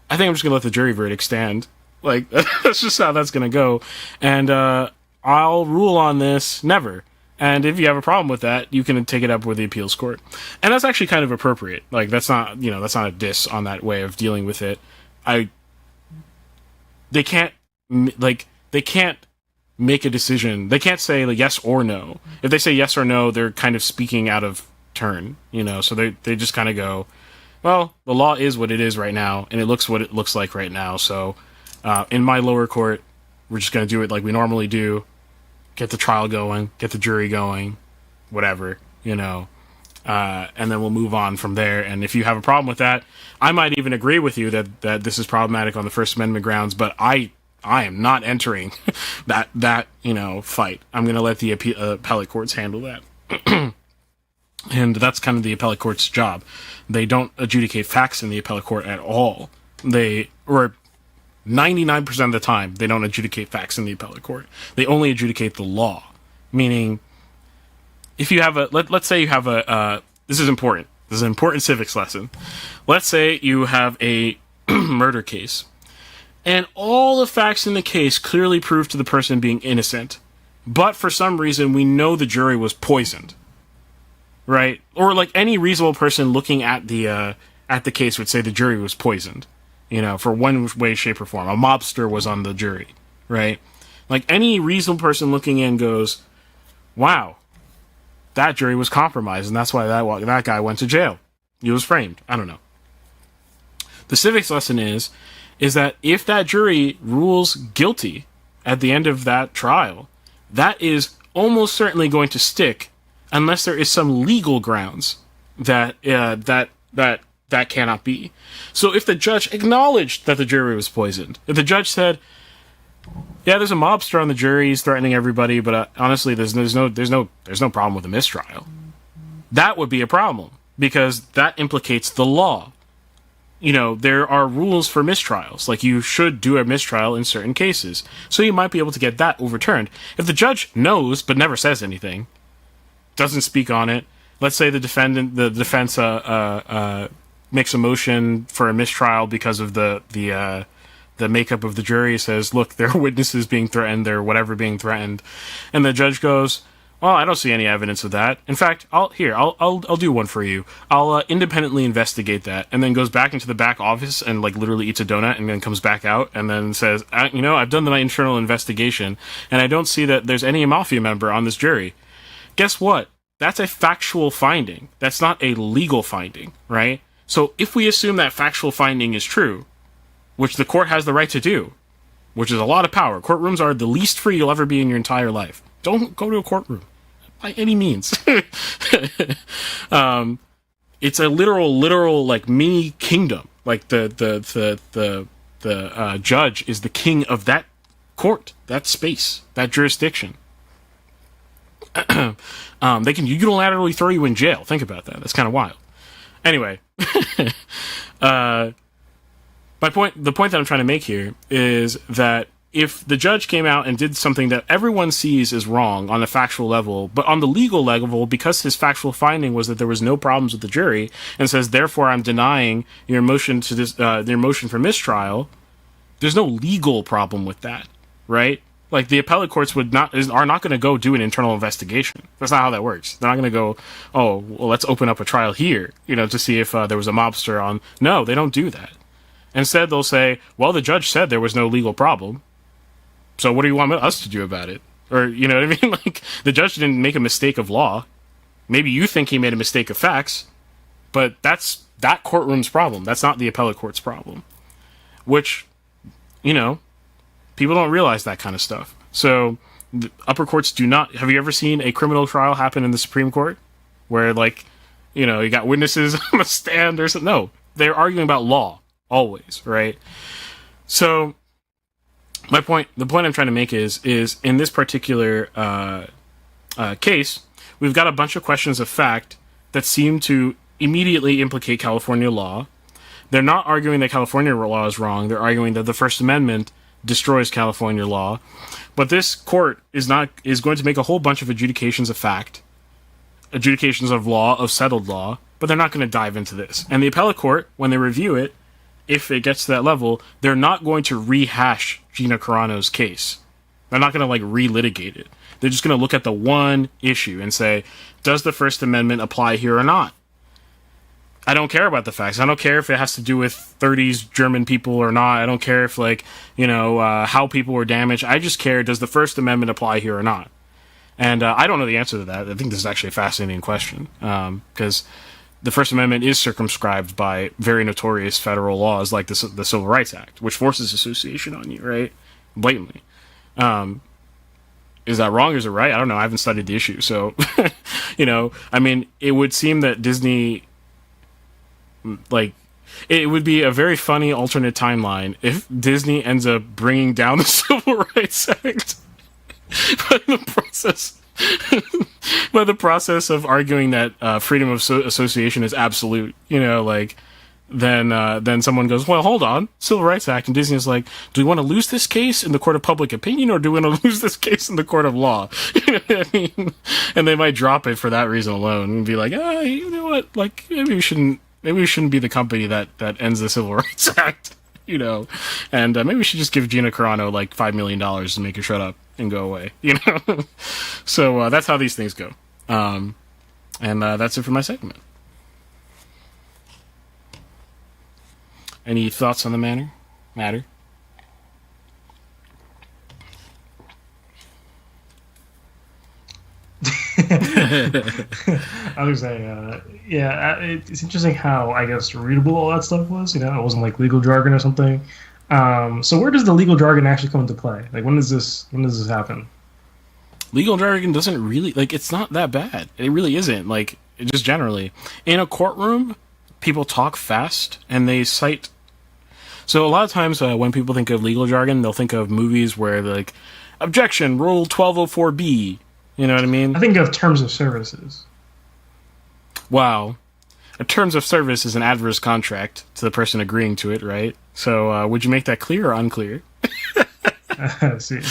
I think I'm just going to let the jury verdict stand. Like, that's just how that's going to go. And I'll rule on this never. And if you have a problem with that, you can take it up with the appeals court. And that's actually kind of appropriate. Like, that's not a diss on that way of dealing with it. They can't make a decision. They can't say like yes or no. If they say yes or no, they're kind of speaking out of turn, so they just kind of go, well, the law is what it is right now, and it looks what it looks like right now. So in my lower court, we're just going to do it like we normally do. Get the trial going, get the jury going, whatever, and then we'll move on from there. And if you have a problem with that, I might even agree with you that this is problematic on the First Amendment grounds, but I am not entering that fight. I'm going to let the appellate courts handle that. And that's kind of the appellate court's job. They don't adjudicate facts in the appellate court at all. 99% of the time, they don't adjudicate facts in the appellate court. They only adjudicate the law. Meaning, if you have let's say you have this is important. This is an important civics lesson. Let's say you have a murder case, and all the facts in the case clearly prove to the person being innocent, but for some reason we know the jury was poisoned, right? Or like any reasonable person looking at the case would say the jury was poisoned, for one way, shape, or form. A mobster was on the jury, right? Like any reasonable person looking in goes, wow, that jury was compromised, and that's why that guy went to jail. He was framed. I don't know. The civics lesson is that if that jury rules guilty at the end of that trial, that is almost certainly going to stick, unless there is some legal grounds that cannot be. So if the judge acknowledged that the jury was poisoned, if the judge said, yeah, there's a mobster on the jury, he's threatening everybody, but honestly, there's no problem with a mistrial, that would be a problem, because that implicates the law. There are rules for mistrials, like you should do a mistrial in certain cases, so you might be able to get that overturned. If the judge knows but never says anything, doesn't speak on it, let's say the defense makes a motion for a mistrial because of the makeup of the jury, says, look, there are witnesses being threatened, there are whatever being threatened, and the judge goes, well, I don't see any evidence of that. In fact, I'll do one for you. I'll independently investigate that, and then goes back into the back office and like literally eats a donut, and then comes back out and then says, I've done my internal investigation, and I don't see that there's any mafia member on this jury. Guess what? That's a factual finding. That's not a legal finding, right? So if we assume that factual finding is true, which the court has the right to do, which is a lot of power. Courtrooms are the least free you'll ever be in your entire life. Don't go to a courtroom by any means. It's a literal like mini kingdom. Like the judge is the king of that court, that space, that jurisdiction. They can unilaterally throw you in jail. Think about that. That's kind of wild. Anyway, the point that I'm trying to make here is that if the judge came out and did something that everyone sees is wrong on a factual level, but on the legal level, because his factual finding was that there was no problems with the jury, and says, therefore, I'm denying your motion your motion for mistrial, there's no legal problem with that, right? Like, the appellate courts are not going to go do an internal investigation. That's not how that works. They're not going to go, oh, well, let's open up a trial here, to see if there was a mobster on. No, they don't do that. Instead, they'll say, well, the judge said there was no legal problem, so what do you want us to do about it? Or, you know what I mean? Like, the judge didn't make a mistake of law. Maybe you think he made a mistake of facts, but that's that courtroom's problem. That's not the appellate court's problem. Which, people don't realize that kind of stuff. So, the upper courts do not... Have you ever seen a criminal trial happen in the Supreme Court? Where, you got witnesses on a stand or something? No, they're arguing about law. Always, right? So, the point I'm trying to make is in this particular case, we've got a bunch of questions of fact that seem to immediately implicate California law. They're not arguing that California law is wrong. They're arguing that the First Amendment destroys California law. But this court is going to make a whole bunch of adjudications of fact, adjudications of law, of settled law, but they're not going to dive into this. And the appellate court, when they review it, if it gets to that level, they're not going to rehash Gina Carano's case. They're not going to relitigate it. They're just going to look at the one issue and say, does the First Amendment apply here or not? I don't care about the facts. I don't care if it has to do with 30s German people or not. I don't care if, like, how people were damaged. I just care, does the First Amendment apply here or not? And I don't know the answer to that. I think this is actually a fascinating question, because the First Amendment is circumscribed by very notorious federal laws like the Civil Rights Act, which forces association on you, right? Blatantly. Is that wrong or is it right? I don't know. I haven't studied the issue. So, I mean, it would seem that Disney, like, it would be a very funny alternate timeline if Disney ends up bringing down the Civil Rights Act by the process of arguing that freedom of association is absolute. Then someone goes, well, hold on, Civil Rights Act, and Disney's like, do we want to lose this case in the court of public opinion, or do we want to lose this case in the court of law? You know what I mean? And they might drop it for that reason alone and be like, you know what, like, maybe we shouldn't be the company that ends the Civil Rights Act, and maybe we should just give Gina Carano like $5 million to make her shut up and go away, So that's how these things go. And that's it for my segment. Any thoughts on the matter? I was saying, it's interesting how, I guess, readable all that stuff was. It wasn't like legal jargon or something. So where does the legal jargon actually come into play? Like, when does this happen? Legal jargon doesn't really, like, it's not that bad. It really isn't. Like, just generally. In a courtroom, people talk fast and they cite. So a lot of times when people think of legal jargon, they'll think of movies where they're like, objection, Rule 1204B. You know what I mean? I think of terms of services. Wow. A terms of service is an adverse contract to the person agreeing to it, right? So would you make that clear or unclear? I see.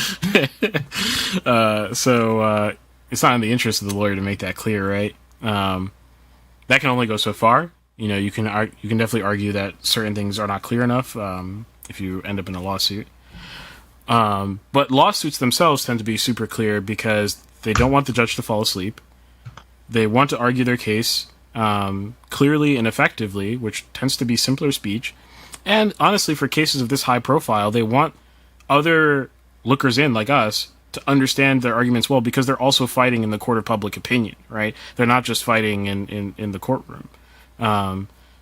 So it's not in the interest of the lawyer to make that clear, right? That can only go so far. You can definitely argue that certain things are not clear enough if you end up in a lawsuit. But lawsuits themselves tend to be super clear because they don't want the judge to fall asleep. They want to argue their case clearly and effectively, which tends to be simpler speech. And honestly, for cases of this high profile, they want other lookers in, like us, to understand their arguments well, because they're also fighting in the court of public opinion, right? They're not just fighting in the courtroom.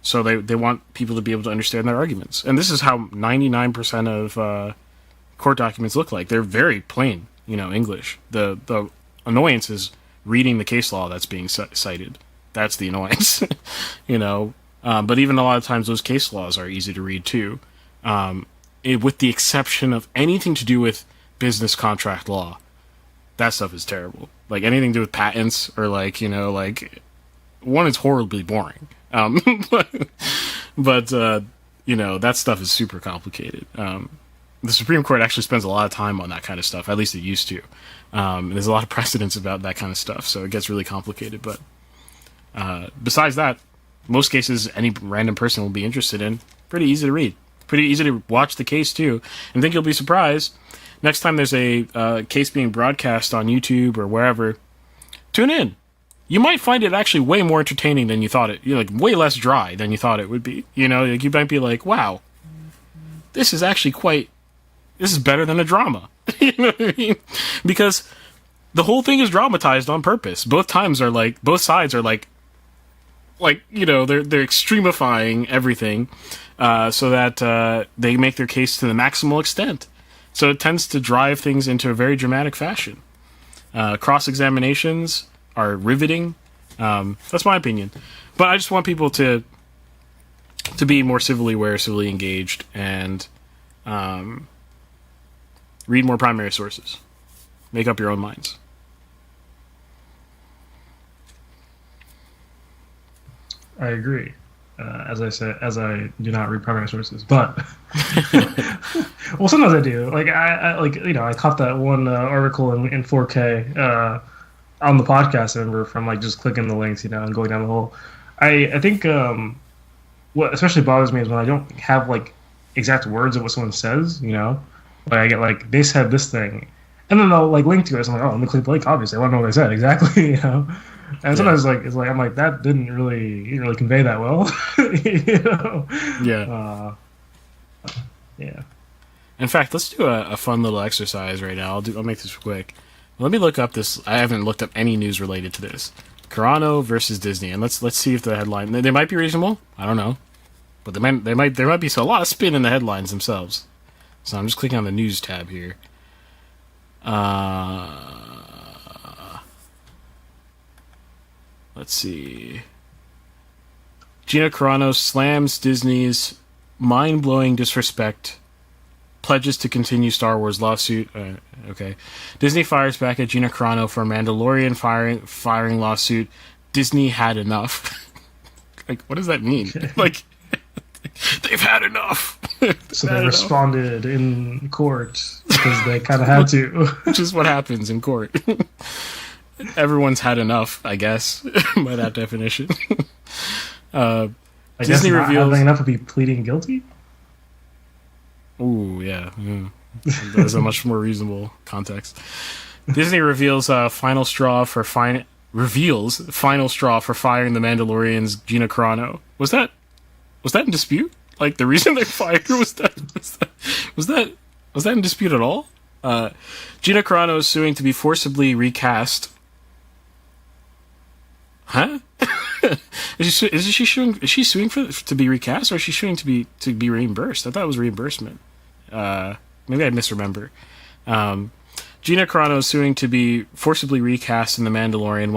So they want people to be able to understand their arguments. And this is how 99% of court documents look like. They're very plain, English. The annoyance is reading the case law that's being cited. That's the annoyance, But even a lot of times those case laws are easy to read too, with the exception of anything to do with business contract law. That stuff is terrible. Like anything to do with patents or one is horribly boring. But that stuff is super complicated. The Supreme Court actually spends a lot of time on that kind of stuff. At least it used to. There's a lot of precedents about that kind of stuff, so it gets really complicated. But besides that, most cases any random person will be interested in. Pretty easy to read. Pretty easy to watch the case too. And I think you'll be surprised next time there's a case being broadcast on YouTube or wherever. Tune in. You might find it actually way more entertaining than you thought it. You're like way less dry than you thought it would be. You might be like, wow, this is actually this is better than a drama. You know what I mean? Because the whole thing is dramatized on purpose. Both sides are like, they're extremifying everything so that they make their case to the maximal extent. So it tends to drive things into a very dramatic fashion. Cross-examinations are riveting. That's my opinion. But I just want people to be more civilly aware, civilly engaged, and read more primary sources. Make up your own minds. I agree. As I said, as I do not read primary sources, but well, sometimes I do. Like I caught that one article in 4K on the podcast. I remember from just clicking the links, and going down the hole. I think what especially bothers me is when I don't have exact words of what someone says. Like I get they said this thing, and then they'll like link to it. So I'm like, oh, let me click the link. Obviously, I want to know what they said exactly, you know. And sometimes it's like I'm like that you didn't really convey that well, you know. Yeah. Yeah. In fact, let's do a fun little exercise right now. I'll make this quick. Let me look up this. I haven't looked up any news related to this. Carano versus Disney, and let's see if the headline. They might be reasonable. I don't know, but there might be a lot of spin in the headlines themselves. So I'm just clicking on the news tab here. Let's see. Gina Carano slams Disney's mind-blowing disrespect, pledges to continue Star Wars lawsuit. Okay. Disney fires back at Gina Carano for Mandalorian firing lawsuit. Disney had enough. Like, what does that mean? Like, they've had enough. So they responded in court because they kind of had to. Which is what happens in court. Everyone's had enough, I guess, by that definition. I Disney guess not reveals having enough to be pleading guilty. Ooh, yeah. That's a much more reasonable context. Disney reveals final straw for firing the Mandalorian's Gina Carano. Was that in dispute? Like, the reason they fired her was that in dispute at all? Gina Carano is suing to be forcibly recast. Huh? Is she suing to be recast, or is she suing to be reimbursed? I thought it was reimbursement. Maybe I misremember. Gina Carano is suing to be forcibly recast in The Mandalorian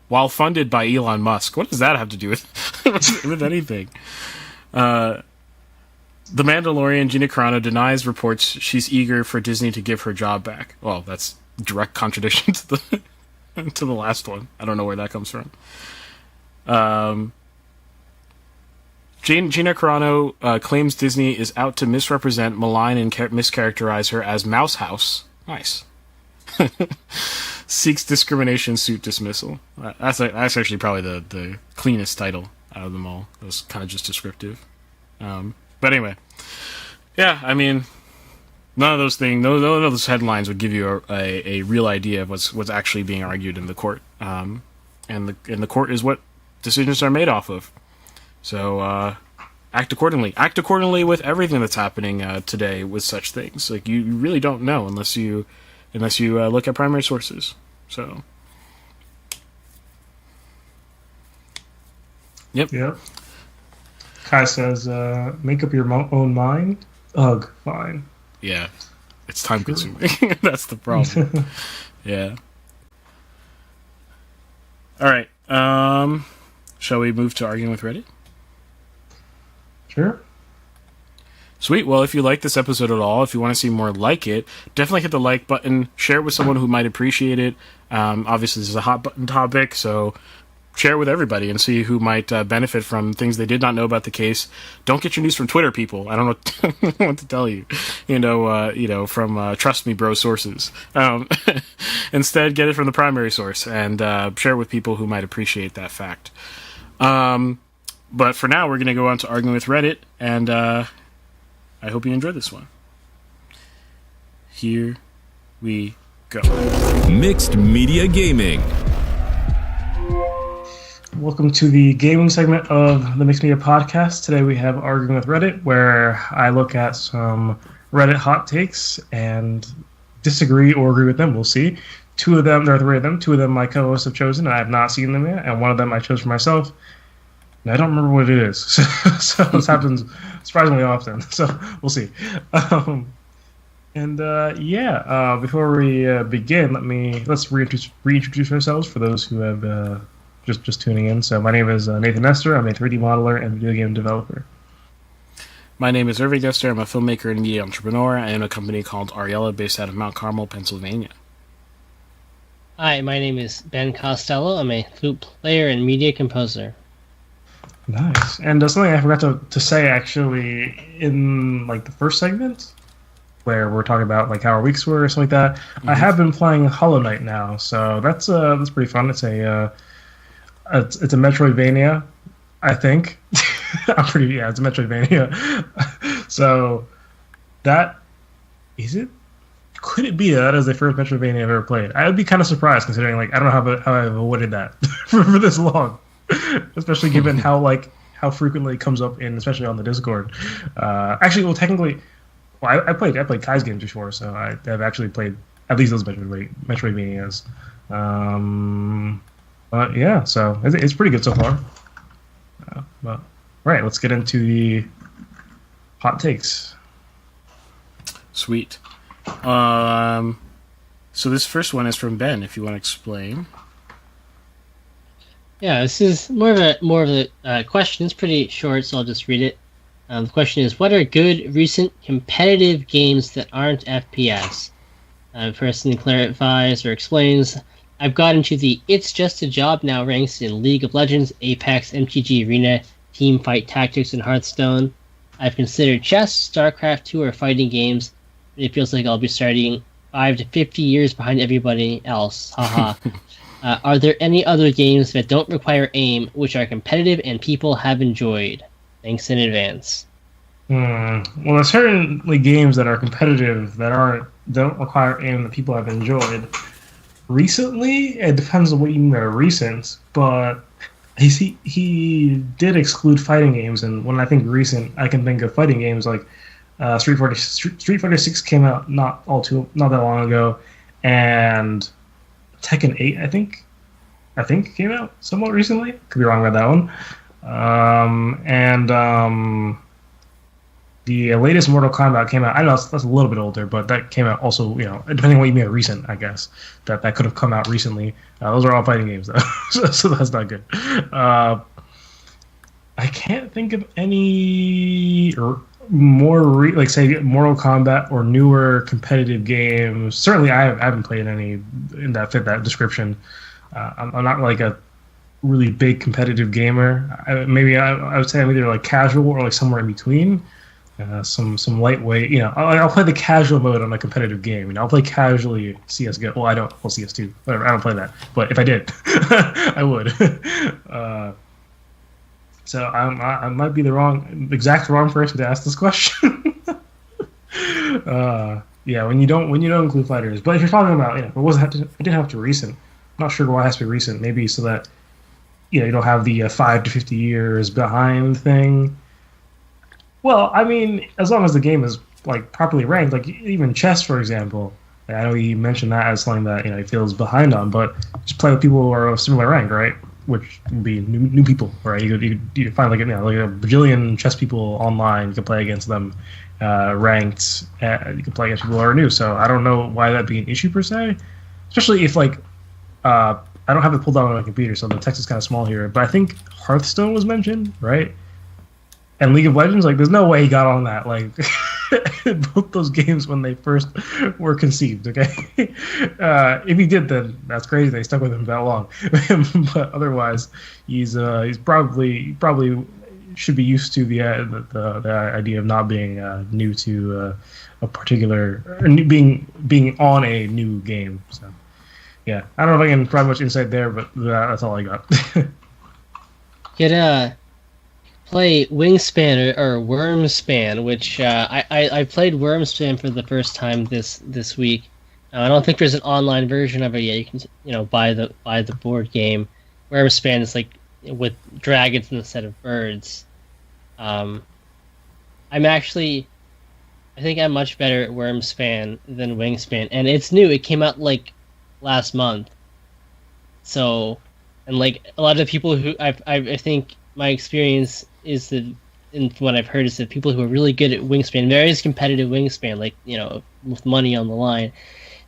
while funded by Elon Musk. What does that have to do with anything? The Mandalorian, Gina Carano denies reports she's eager for Disney to give her job back. Well, that's direct contradiction to the to the last one. I don't know where that comes from. Gina Carano claims Disney is out to misrepresent, malign, and mischaracterize her as Mouse House. Nice. Seeks discrimination suit dismissal. That's actually probably the cleanest title out of them all. It was kind of just descriptive. But anyway, yeah, I mean, none of those things, none of those headlines would give you a real idea of what's actually being argued in the court. And the court is what decisions are made off of. So act accordingly. Act accordingly with everything that's happening today with such things. Like, you really don't know unless you look at primary sources. So, yep. Kai says, make up your own mind. Ugh, fine. Yeah, it's time consuming. That's the problem. Yeah. All right. Shall we move to arguing with Reddit? Sure. Sweet. Well, if you like this episode at all, if you want to see more like it, definitely hit the like button. Share it with someone who might appreciate it. Obviously, this is a hot button topic, so share it with everybody and see who might benefit from things they did not know about the case. Don't get your news from Twitter, people. I don't know what to tell you. From trust me, bro sources. Instead, get it from the primary source and share it with people who might appreciate that fact. But for now, we're going to go on to arguing with Reddit, and I hope you enjoy this one. Here we go. Mixed Media Gaming. Welcome to the gaming segment of the Mixed Media Podcast. Today we have Arguing with Reddit, where I look at some Reddit hot takes and disagree or agree with them. We'll see. There are three of them. Two of them my co-hosts have chosen, and I have not seen them yet, and one of them I chose for myself. And I don't remember what it is. So this happens surprisingly often. So we'll see. Before we begin, let's reintroduce ourselves for those who have just tuning in. So my name is Nathan Nestor. I'm a 3D modeler and video game developer. My name is Irving Nestor. I'm a filmmaker and media entrepreneur. I own a company called Ariella based out of Mount Carmel, Pennsylvania. Hi, my name is Ben Costello. I'm a flute player and media composer. Nice. And something I forgot to say actually in like the first segment, where we're talking about like how our weeks were or something like that. Mm-hmm. I have been playing Hollow Knight now, so that's pretty fun. It's a Metroidvania, I think. It's a Metroidvania. So that is it. could it be that is the first Metroidvania I've ever played? I would be kind of surprised considering like I don't know how I've avoided that for this long, especially given how frequently it comes up in, especially on the Discord. Actually, well, technically, I played Kai's games before, so I've actually played at least those Metroidvanias. But yeah, so it's pretty good so far. But right, let's get into the hot takes. Sweet. So this first one is from Ben. If you want to explain. Yeah, this is more of a question. It's pretty short, so I'll just read it. The question is, what are good recent competitive games that aren't FPS? Person clarifies or explains, I've got into the It's Just a Job Now ranks in League of Legends, Apex, MTG Arena, Teamfight Tactics, and Hearthstone. I've considered chess, StarCraft 2, or fighting games. It feels like I'll be starting 5 to 50 years behind everybody else. Haha. Are there any other games that don't require aim, which are competitive and people have enjoyed? Thanks in advance. Well, there's certainly games that are competitive that don't require aim that people have enjoyed. Recently, it depends on what you mean by recent, but he did exclude fighting games, and when I think recent, I can think of fighting games like Street Fighter 6 came out not that long ago, and Tekken 8 I think came out somewhat recently. Could be wrong about that one. The latest Mortal Kombat came out. I know that's a little bit older, but that came out also, depending on what you mean by recent, I guess. That could have come out recently. Those are all fighting games, though. so that's not good. I can't think of any more, say, Mortal Kombat or newer competitive games. Certainly, I haven't played any in that fit that description. I'm not like a really big competitive gamer. I would say I'm either like casual or like somewhere in between. Some lightweight, I'll play the casual mode on a competitive game. I'll play casually CS:GO. Well, I don't. Well, CS2. Whatever. I don't play that. But if I did, I would. So I might be the exact wrong person to ask this question. Yeah, when you don't include fighters. But if you're talking about, it didn't have to recent. I'm not sure why it has to be recent. Maybe so that you don't have the 5 to 50 years behind thing. Well, I mean, as long as the game is like properly ranked, like even chess, for example. I know you mentioned that as something that he feels behind on, but just play with people who are of similar rank, right? Which would be new people, right? You could find like a bajillion chess people online. You can play against them, ranked. You can play against people who are new. So I don't know why that'd be an issue per se, especially if I don't have it pulled down on my computer, so the text is kind of small here. But I think Hearthstone was mentioned, right? And League of Legends, there's no way he got on that. Both those games when they first were conceived. Okay, if he did, then that's crazy. They stuck with him that long. But otherwise, he's probably should be used to the idea of not being new to a particular being on a new game. So yeah, I don't know if I can provide much insight there, but that's all I got. Play Wingspan or Wormspan, which I played Wormspan for the first time this week. I don't think there's an online version of it yet. You can buy the board game. Wormspan is like with dragons instead of birds. I think I'm much better at Wormspan than Wingspan, and it's new. It came out last month. So, and a lot of people who I think my experience is that, and what I've heard is that people who are really good at Wingspan, various competitive Wingspan, with money on the line,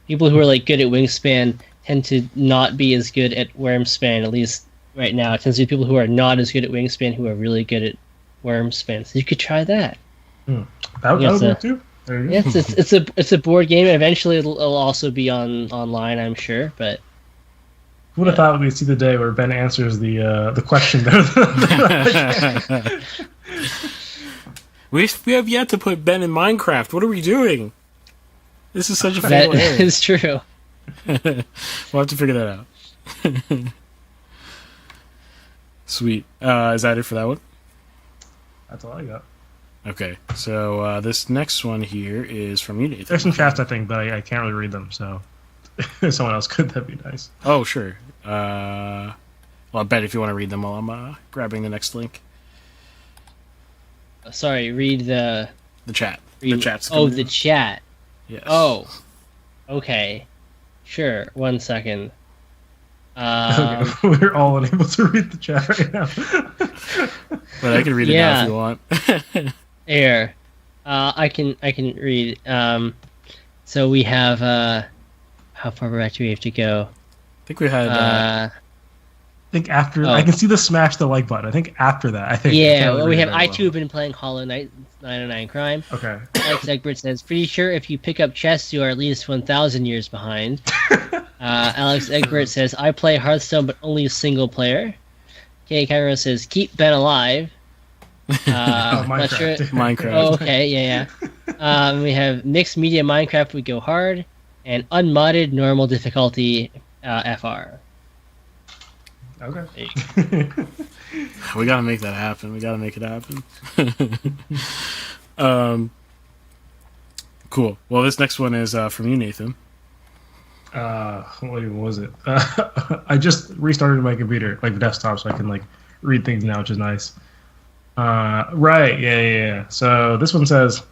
people who are good at Wingspan tend to not be as good at Wormspan. At least right now, it tends to be people who are not as good at Wingspan who are really good at Wormspan. So you could try that. That would work too. There you go. Yeah, it's a board game. Eventually, it'll also be online, I'm sure, but. Who would have thought we'd see the day where Ben answers the question there? We have yet to put Ben in Minecraft. What are we doing? This is such a fail. That is true. We'll have to figure that out. Sweet. Is that it for that one? That's all I got. Okay, so this next one here is from you, Nathan. There's some chats, I think, but I can't really read them, so if someone else could, that'd be nice. Oh, sure. Well, I bet if you want to read them while I'm grabbing the next link. Sorry, read the chat. Read, the chat's the chat. Yes. Oh, okay. Sure, 1 second. Okay, we're all unable to read the chat right now. But I can read it now if you want. Here. I can read. So we have how far back do we have to go? I think we had I think after I can see the smash the like button. I think after that, I think we have I2 been playing Hollow Knight 909 Crime. Okay. Alex Egbert says, pretty sure if you pick up chess you are at least 1,000 years behind. Alex Egbert says, I play Hearthstone but only single player. Gina Carano says, keep Ben alive. Minecraft. Not sure. Minecraft. Oh, okay, yeah. We have mixed media Minecraft would go hard, and unmodded normal difficulty FR. Okay. We gotta make that happen. We gotta make it happen. Cool. Well, this next one is from you, Nathan. What even was it? I just restarted my computer, like the desktop, so I can like read things now, which is nice. Right, yeah. So this one says,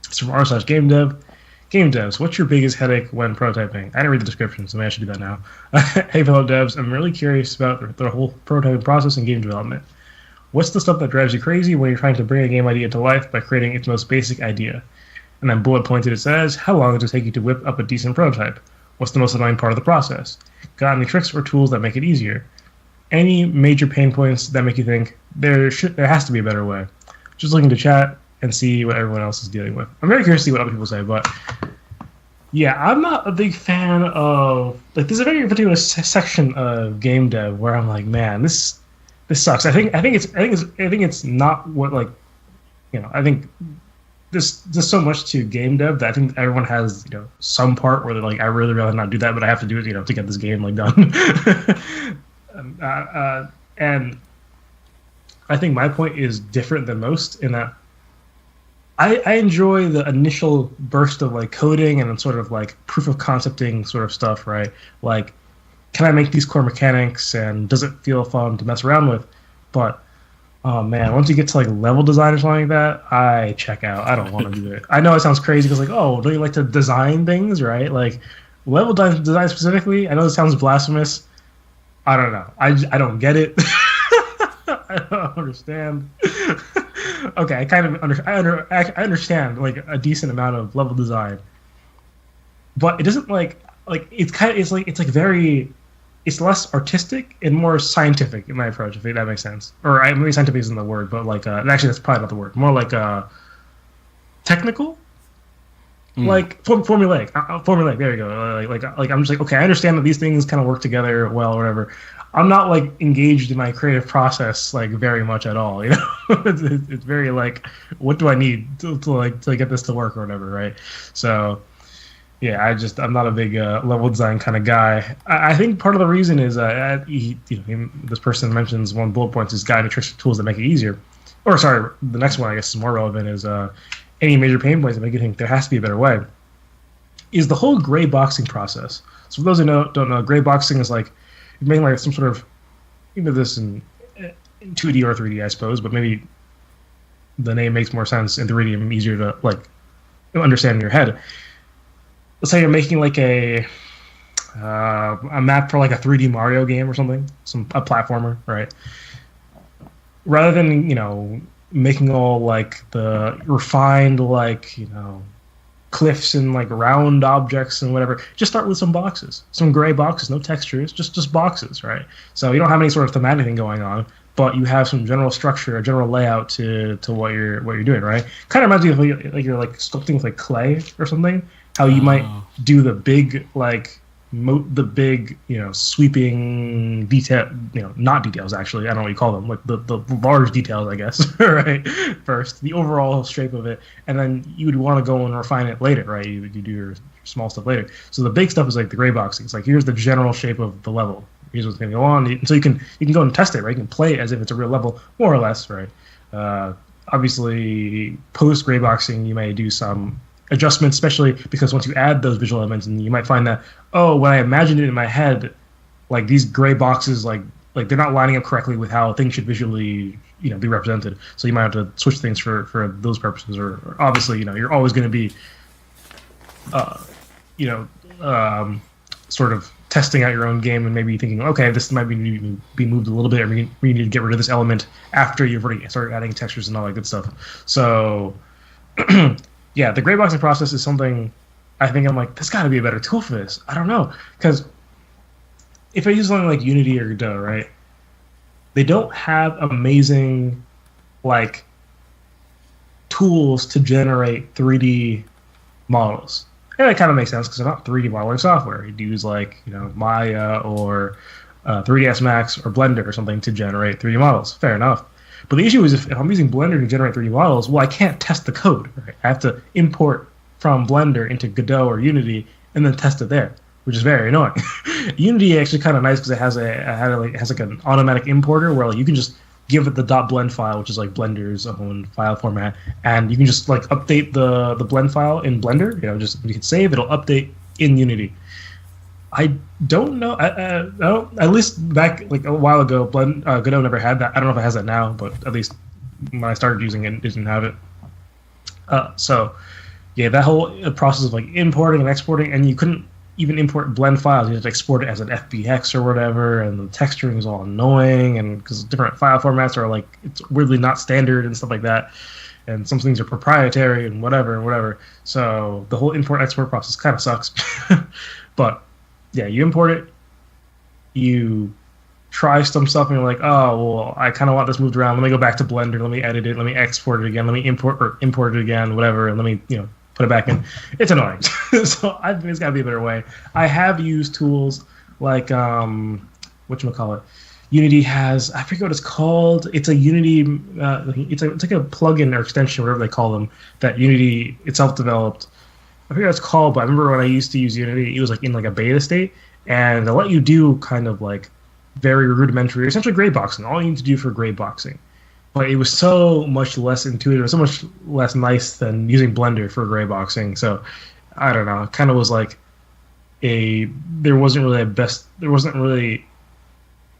it's from r/game dev. Game devs, what's your biggest headache when prototyping? I didn't read the description, so maybe I should do that now. Hey, fellow devs, I'm really curious about the whole prototyping process and game development. What's the stuff that drives you crazy when you're trying to bring a game idea to life by creating its most basic idea? And then bullet pointed, it says, how long does it take you to whip up a decent prototype? What's the most annoying part of the process? Got any tricks or tools that make it easier? Any major pain points that make you think there has to be a better way? Just looking to chat and see what everyone else is dealing with. I'm very curious to see what other people say, but yeah, I'm not a big fan of like there's a very particular section of game dev where I'm like, man, this sucks. I think it's not what like I think there's so much to game dev that I think everyone has some part where they're like, I really rather not do that, but I have to do it to get this game like done. And I think my point is different than most in that I enjoy the initial burst of like coding and sort of like proof of concepting sort of stuff, right? Like, can I make these core mechanics and does it feel fun to mess around with? But oh man, once you get to like level design or something like that, I check out. I don't want to do it. I know it sounds crazy because like, oh, don't you like to design things, right? Like level design specifically. I know it sounds blasphemous. I don't know. I don't get it. I don't understand. Okay, I kind of I understand like a decent amount of level design, but it doesn't like it's very it's less artistic and more scientific in my approach, if that makes sense. Or maybe scientific isn't the word, but like actually that's probably not the word. More like technical, like formulaic. Formulaic. There you go. Like I'm just like, okay, I understand that these things kind of work together well, or whatever. I'm not like engaged in my creative process like very much at all. It's very like, what do I need to get this to work or whatever, right? So yeah, I'm not a big level design kind of guy. I think part of the reason is this person mentions one bullet points is guide and tricks tools that make it easier. Or sorry, the next one I guess is more relevant is any major pain points that make you think there has to be a better way. Is the whole gray boxing process. So for those who don't know, gray boxing is like making like some sort of this in 2D or 3D, I suppose, but maybe the name makes more sense in 3D and easier to like understand in your head. Let's say you're making like a map for like a 3D Mario game or something, a platformer, right? Rather than making all like the refined like cliffs and like round objects and whatever, just start with some boxes, some gray boxes, no textures, just boxes, right? So you don't have any sort of thematic thing going on, but you have some general structure, a general layout to what you're doing, right? Kind of reminds me of like you're like sculpting with like clay or something. How you might do the big sweeping detail, not details actually. I don't know what you call them, like the large details, I guess, right? First, the overall shape of it, and then you would want to go and refine it later, right? You do your small stuff later. So the big stuff is like the gray boxing. It's like here's the general shape of the level. Here's what's going to go on. So you can go and test it, right? You can play it as if it's a real level, more or less, right? obviously, post gray boxing, you may do some adjustments, especially because once you add those visual elements, and you might find that, oh, when I imagined it in my head, like these gray boxes, like they're not lining up correctly with how things should visually, be represented. So you might have to switch things for those purposes. Or obviously, you're always going to be, sort of testing out your own game and maybe thinking, okay, this might be moved a little bit, or we need to get rid of this element after you've already started adding textures and all that good stuff. So, yeah, the gray boxing process is something I think I'm like, there's got to be a better tool for this. I don't know, because if I use something like Unity or Godot, right, they don't have amazing like tools to generate 3D models. And that kind of makes sense because they're not 3D modeling software. You'd use like Maya or 3ds Max or Blender or something to generate 3D models. Fair enough. But the issue is if I'm using Blender to generate 3D models, well, I can't test the code. Right? I have to import from Blender into Godot or Unity and then test it there, which is very annoying. Unity is actually kind of nice because it has an automatic importer where like, you can just give it the .blend file, which is like Blender's own file format, and you can just like update the blend file in Blender. Just you can save, it'll update in Unity. I don't know. At least back like a while ago, Godot never had that. I don't know if it has that now, but at least when I started using it, it didn't have it. So yeah, that whole process of like importing and exporting, and you couldn't even import blend files. You have to export it as an FBX or whatever, and the texturing is all annoying, and because different file formats are like, it's weirdly not standard and stuff like that, and some things are proprietary and whatever. So the whole import export process kind of sucks. But yeah, you import it, you try some stuff, and you're like, oh well, I kind of want this moved around. Let me go back to Blender. Let me edit it. Let me export it again. Let me import it again. Whatever. And let me put it back in. It's annoying. So I think there's got to be a better way. I have used tools like whatchamacallit. Unity has, I forget what it's called. It's a Unity. It's like a plugin or extension, whatever they call them, that Unity itself developed. I forget what it's called, but I remember when I used to use Unity, it was like in like a beta state, and they'll let you do kind of like very rudimentary, essentially gray boxing. All you need to do for gray boxing. But it was so much less intuitive, so much less nice than using Blender for gray boxing. So I don't know. It kind of was like there wasn't really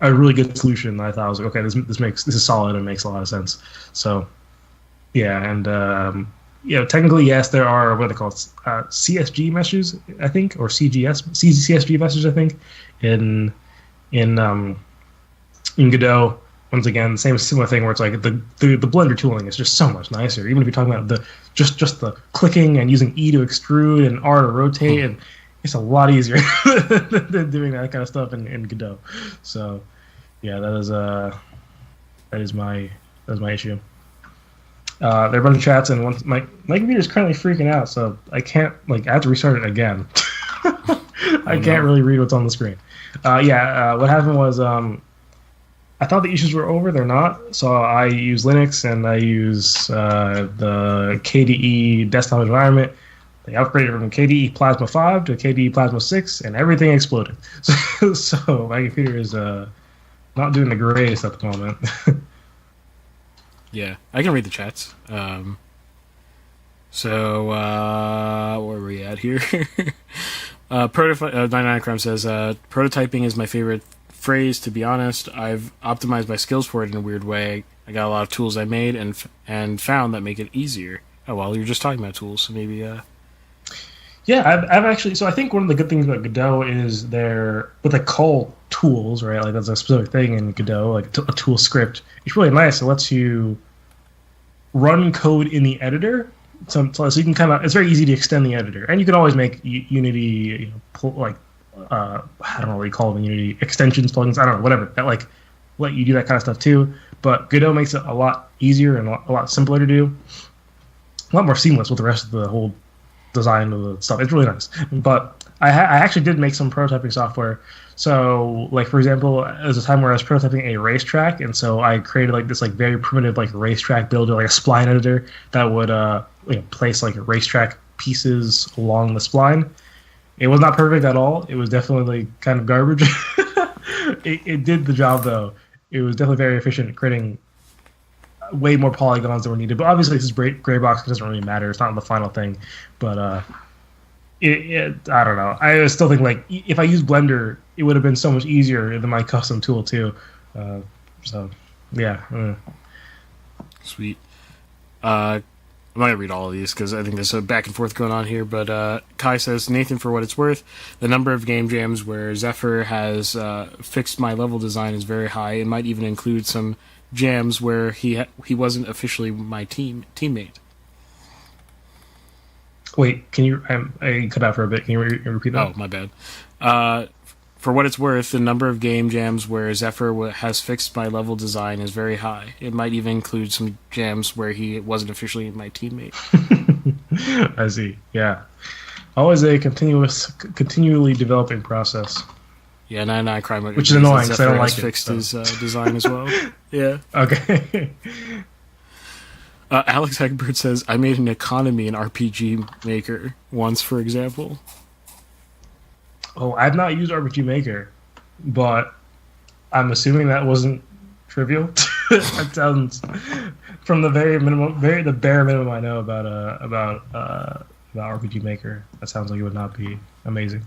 a really good solution. I thought I was like, okay, this is solid and makes a lot of sense. So yeah, and technically yes, there are what are they called, CSG meshes, I think, or CSG meshes, I think, in Godot. Once again, similar thing where it's like the Blender tooling is just so much nicer. Even if you're talking about the just the clicking and using E to extrude and R to rotate, and it's a lot easier than doing that kind of stuff in Godot. So yeah, that is my issue. There are a bunch of chats, and once my computer is currently freaking out, so I can't I have to restart it again. I can't really read what's on the screen. What happened was I thought the issues were over. They're not. So I use Linux and I use the KDE desktop environment. They upgraded from KDE Plasma 5 to KDE Plasma 6, and everything exploded. So my computer is not doing the greatest at the moment. Yeah, I can read the chats. So where are we at here? 99 Crime says, prototyping is my favorite phrase, to be honest. I've optimized my skills for it in a weird way. I got a lot of tools I made and found that make it easier. Oh, well, you're just talking about tools, so maybe... Yeah, I've actually... So I think one of the good things about Godot is what they call tools, right? Like, that's a specific thing in Godot, like a tool script. It's really nice. It lets you run code in the editor, so you can kind of... It's very easy to extend the editor. And you can always make Unity, I don't know what you call them, Unity extensions, plugins, I don't know, whatever, that let you do that kind of stuff too. But Godot makes it a lot easier and a lot simpler to do, a lot more seamless with the rest of the whole design of the stuff. It's really nice. But I actually did make some prototyping software. So, like, for example, there was a time where I was prototyping a racetrack, and so I created this very primitive racetrack builder, like a spline editor that would place racetrack pieces along the spline. It was not perfect at all. It was definitely kind of garbage. It did the job, though. It was definitely very efficient at creating way more polygons than were needed. But obviously, this is gray box. It doesn't really matter. It's not the final thing. But I don't know. I still think like if I used Blender, it would have been so much easier than my custom tool too. So yeah. Sweet. I'm not gonna read all of these because I think there's a back and forth going on here. But Kai says, Nathan, for what it's worth, the number of game jams where Zephyr has fixed my level design is very high. It might even include some jams where he wasn't officially my teammate. Wait, can you? I cut out for a bit. Can you repeat that? Oh, my bad. For what it's worth, the number of game jams where Zephyr has fixed my level design is very high. It might even include some jams where he wasn't officially my teammate. I see. Yeah, always a continually developing process. Yeah, 99 Crime, which is annoying because I don't like it. Fixed his design as well. Yeah. Okay. Alex Egbert says, I made an economy in RPG Maker once, for example. Oh, I've not used RPG Maker, but I'm assuming that wasn't trivial. That sounds, from the bare minimum I know about RPG Maker, that sounds like it would not be amazing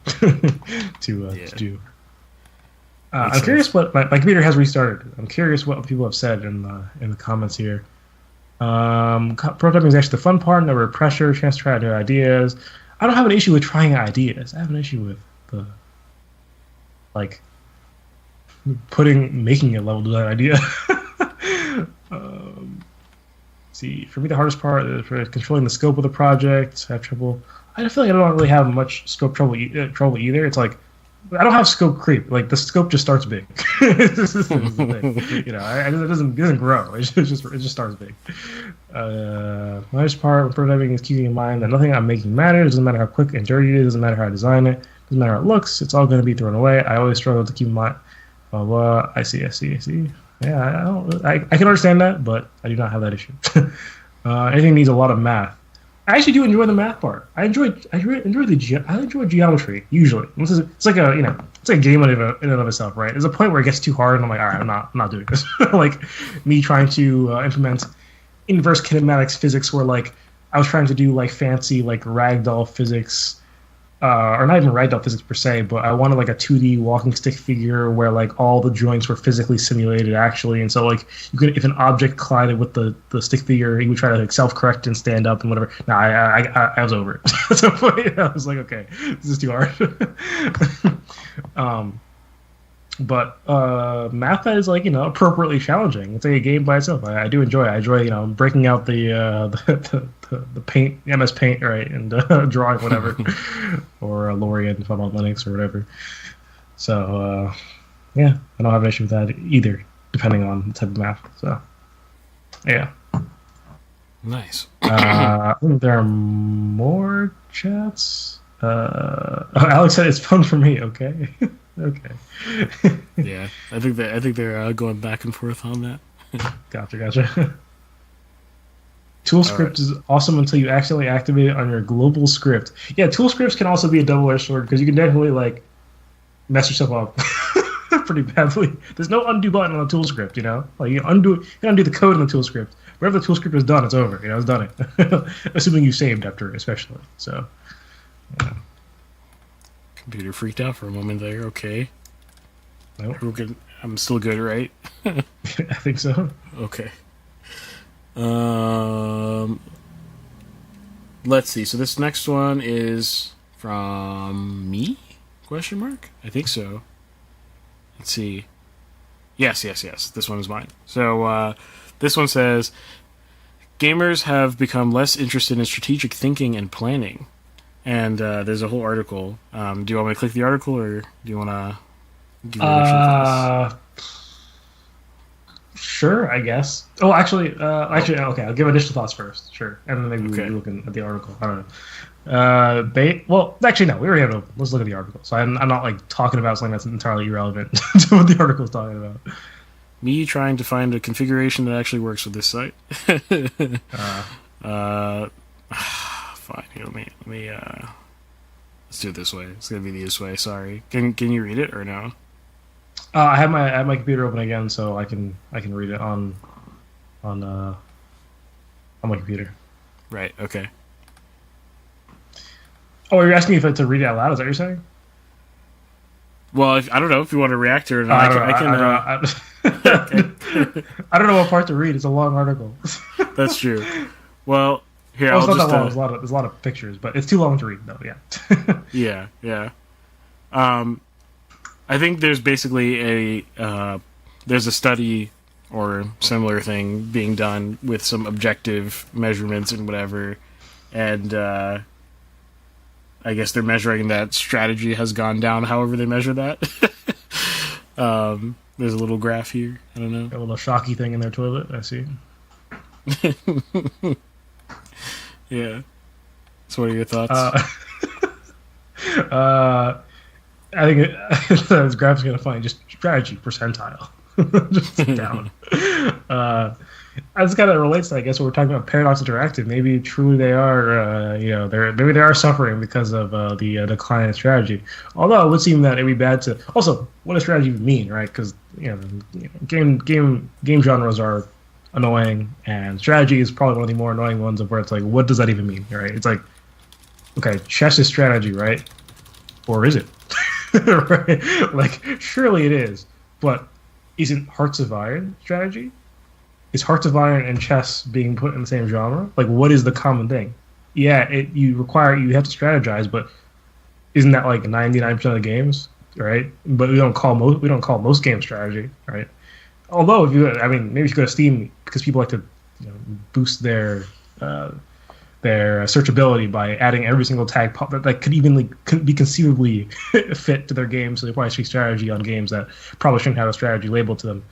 to do. I'm curious what my computer has restarted. I'm curious what people have said in the comments here. Prototyping is actually the fun part. No pressure, chance to try new ideas. I don't have an issue with trying ideas. I have an issue with the making a level design idea. See, for me the hardest part is for controlling the scope of the project. I have trouble. I feel like I don't really have much scope trouble either. It's like I don't have scope creep. Like the scope just starts big. This is the thing. You know, it doesn't grow. It just starts big. My hardest part with prototyping is keeping in mind that nothing I'm making matters. It doesn't matter how quick and dirty it is. Doesn't matter how I design it. Doesn't matter how it looks. It's all going to be thrown away. I always struggle to keep in mind. I see. Yeah, I can understand that, but I do not have that issue. Anything needs a lot of math. I actually do enjoy the math part. I enjoy geometry usually. It's like a game in and of itself, right? There's a point where it gets too hard, and I'm like, all right, I'm not doing this. Like me trying to implement inverse kinematics physics, where like I was trying to do like fancy like ragdoll physics, or not even ragdoll physics per se, but I wanted like a 2D walking stick figure where like all the joints were physically simulated actually, and so like you could, if an object collided with the stick figure, he would try to like self-correct and stand up and whatever. No, I was over it. At some point, I was like, okay, this is too hard. But math that is like appropriately challenging. It's like a game by itself. I do enjoy it. I enjoy breaking out the paint, MS Paint, right, and drawing whatever, or Lorient Fun on Linux or whatever. So yeah, I don't have an issue with that either, depending on the type of math. So yeah, nice. I think there are more chats. Alex said it's fun for me. Okay. Okay. Yeah, I think they're going back and forth on that. Gotcha. Tool script is awesome until you accidentally activate it on your global script. Yeah, tool scripts can also be a double-edged sword because you can definitely like mess yourself up pretty badly. There's no undo button on the tool script, Like you undo the code in the tool script. Wherever the tool script is done, it's over. It's done it. Assuming you saved after, especially. So. Yeah. Computer freaked out for a moment there. Okay. Nope. I'm still good, right? I think so. Okay. Let's see. So this next one is from me? Question mark? I think so. Let's see. Yes. This one is mine. So this one says, gamers have become less interested in strategic thinking and planning. And there's a whole article. Do you want me to click the article, or do you want to give your initial thoughts? Sure, I guess. Oh, actually, okay. I'll give initial thoughts first. Sure, and then maybe we'll look at the article. I don't know. Well, actually, no. We already have it open. Let's look at the article. So I'm not like talking about something that's entirely irrelevant to what the article is talking about. Me trying to find a configuration that actually works with this site. Fine. Here, let me. Let's do it this way. It's gonna be the easiest way. Sorry. Can you read it or no? I have my computer open again, so I can read it on on my computer. Right. Okay. Oh, you're asking me if to read it out loud? Is that what you're saying? Well, I don't know if you want to react to it or not. I don't know what part to read. It's a long article. That's true. Well, here It's I'll not just. that long. There's a lot of pictures, but it's too long to read, though. Yeah. Yeah. I think there's basically there's a study or similar thing being done with some objective measurements and whatever, and I guess they're measuring that strategy has gone down. However, they measure that. There's a little graph here. I don't know. A little shocky thing in their toilet. I see. Yeah. So, what are your thoughts? I think this graph's gonna find just strategy percentile, just down. This kind of relates to, I guess, what we're talking about Paradox Interactive. Maybe truly they are, maybe they are suffering because of the decline in strategy. Although it would seem that it'd be bad to. Also, what does strategy even mean, right? Because game genres are annoying, and strategy is probably one of the more annoying ones of where it's like, what does that even mean, right? It's like, okay, chess is strategy, right? Or is it? Right? Like, surely it is, but isn't Hearts of Iron strategy? Is Hearts of Iron and chess being put in the same genre? Like, what is the common thing? Yeah, you have to strategize, but isn't that like 99% of the games, right? But we don't call most games strategy, right? Although maybe if you go to Steam, because people like to boost their searchability by adding every single tag that could be conceivably fit to their game, so they probably speak strategy on games that probably shouldn't have a strategy labeled to them.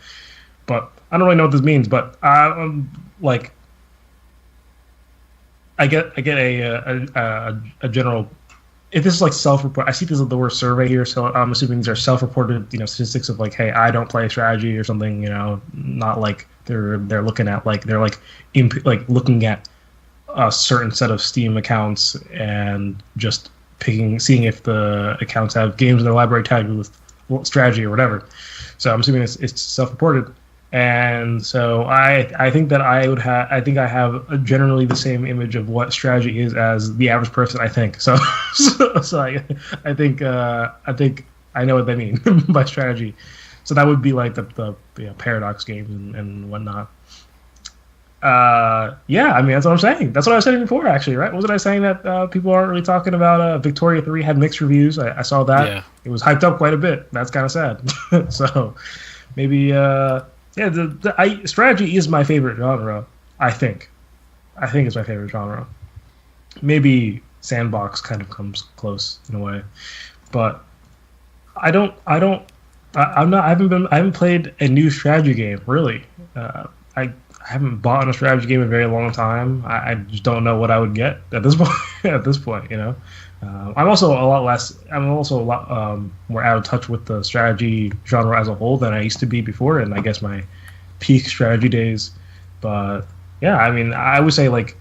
But I don't really know what this means. But I get a general. If this is like self-report, I see this as the word survey here, so I'm assuming these are self-reported, statistics of like, hey, I don't play strategy or something, not like they're looking at looking at a certain set of Steam accounts and just seeing if the accounts have games in their library tagged with strategy or whatever. So I'm assuming it's self-reported. And so I think that I have generally the same image of what strategy is as the average person. I think so. I think I know what they mean by strategy. So that would be like the Paradox games and whatnot. That's what I'm saying. That's what I was saying before, actually, right? Wasn't I saying that people aren't really talking about Victoria 3 had mixed reviews? I saw that. Yeah. It was hyped up quite a bit. That's kind of sad. So maybe. Strategy is my favorite genre. I think it's my favorite genre. Maybe sandbox kind of comes close in a way, but I haven't played a new strategy game really. I haven't bought a strategy game in a very long time. I just don't know what I would get at this point. I'm also a lot more out of touch with the strategy genre as a whole than I used to be before, and I guess my peak strategy days. But yeah, I would say like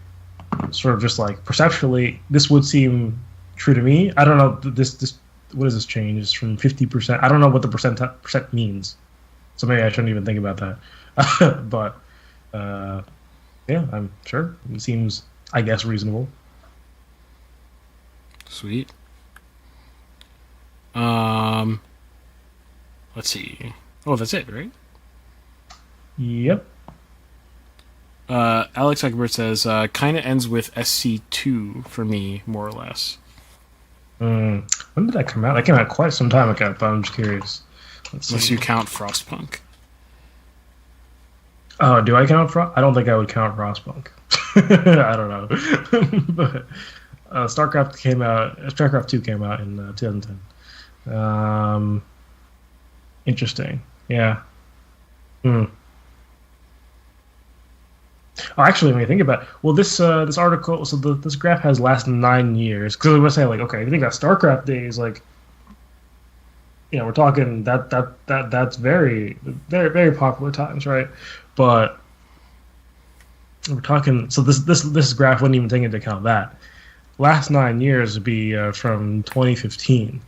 sort of just like perceptually, this would seem true to me. I don't know this. What does this change? It's from 50%. I don't know what the percent means, so maybe I shouldn't even think about that. But yeah, I'm sure it seems, I guess, reasonable. Sweet. Let's see. Oh, that's it, right? Yep. Alex Eckbert says, kind of ends with SC2 for me, more or less. When did that come out? That came out quite some time ago, but I'm just curious. Unless you count Frostpunk. Oh, do I count I don't think I would count Frostpunk. I don't know. But StarCraft 2 came out in 2010. Interesting. Yeah. Oh, actually, when you think about it, well, this article, so this graph has lasted 9 years. Because we were saying, like, okay, if you think about StarCraft days, like, we're talking that's very, very, very popular times, right? But we're talking, so this graph wouldn't even take into account that. Last 9 years would be from 2015,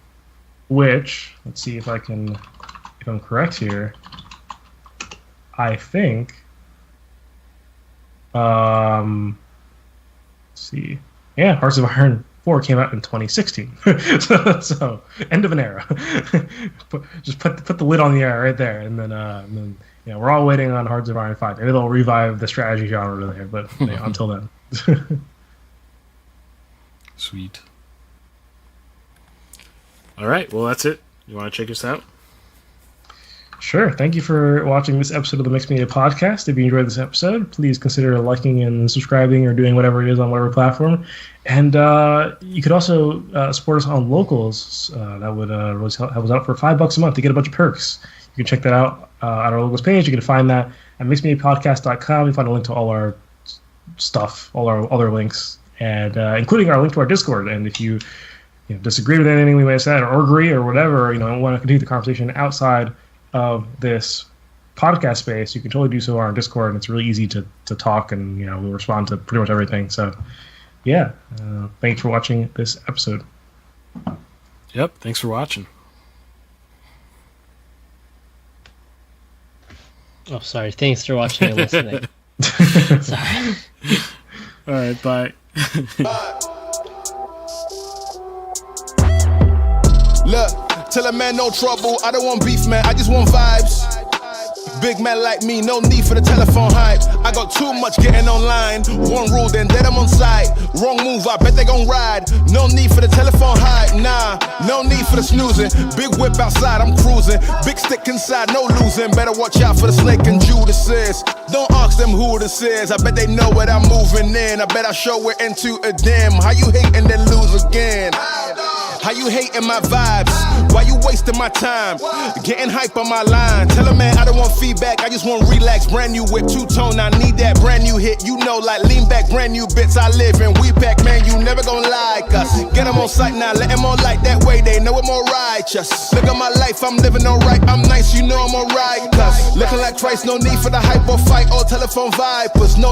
which, let's see if I'm correct here. I think Let's see. Yeah, Hearts of Iron 4 came out in 2016. so end of an era. Just put the lid on the era right there, and then we're all waiting on Hearts of Iron 5. Maybe they'll revive the strategy genre there, but until then. Sweet. All right, well, that's it. You want to check us out? Sure. Thank you for watching this episode of the Mixed Media Podcast. If you enjoyed this episode, please consider liking and subscribing or doing whatever it is on whatever platform. And you could also support us on Locals. That would really help us out for $5 a month to get a bunch of perks. You can check that out at our Locals page. You can find that at mixedmediapodcast.com. You find a link to all our stuff, all our other links, and including our link to our Discord. And if you disagree with anything we may have said or agree or whatever, want to continue the conversation outside of this podcast space, you can totally do so on our Discord, and it's really easy to talk, and we'll respond to pretty much everything. So thanks for watching this episode. Yep, thanks for watching. Oh, sorry. Thanks for watching and listening. Sorry. All right, bye. Look, tell a man no trouble, I don't want beef, man, I just want vibes. Big man like me, no need for the telephone hype. I got too much getting online. One rule, then dead I'm on site. Wrong move, I bet they gon' ride. No need for the telephone hype, nah. No need for the snoozing. Big whip outside, I'm cruising. Big stick inside, no losing. Better watch out for the snake and Judas is. Don't ask them who this is. I bet they know what I'm moving in. I bet I show it into a dim. How you hate and then lose again? How you hating my vibes? Why you wasting my time? Getting hype on my line. Tell a man I don't want feedback, I just want relax. Brand new whip, two-tone, I need that brand new hit. Like lean back, brand new bits I live in. We pack, man, you never gon' like us. Get them on sight now, let them on light. That way they know I'm more righteous. Look at my life, I'm living alright. I'm nice, you know I'm alright. Cause looking like Christ, no need for the hype or fight or telephone vipers. No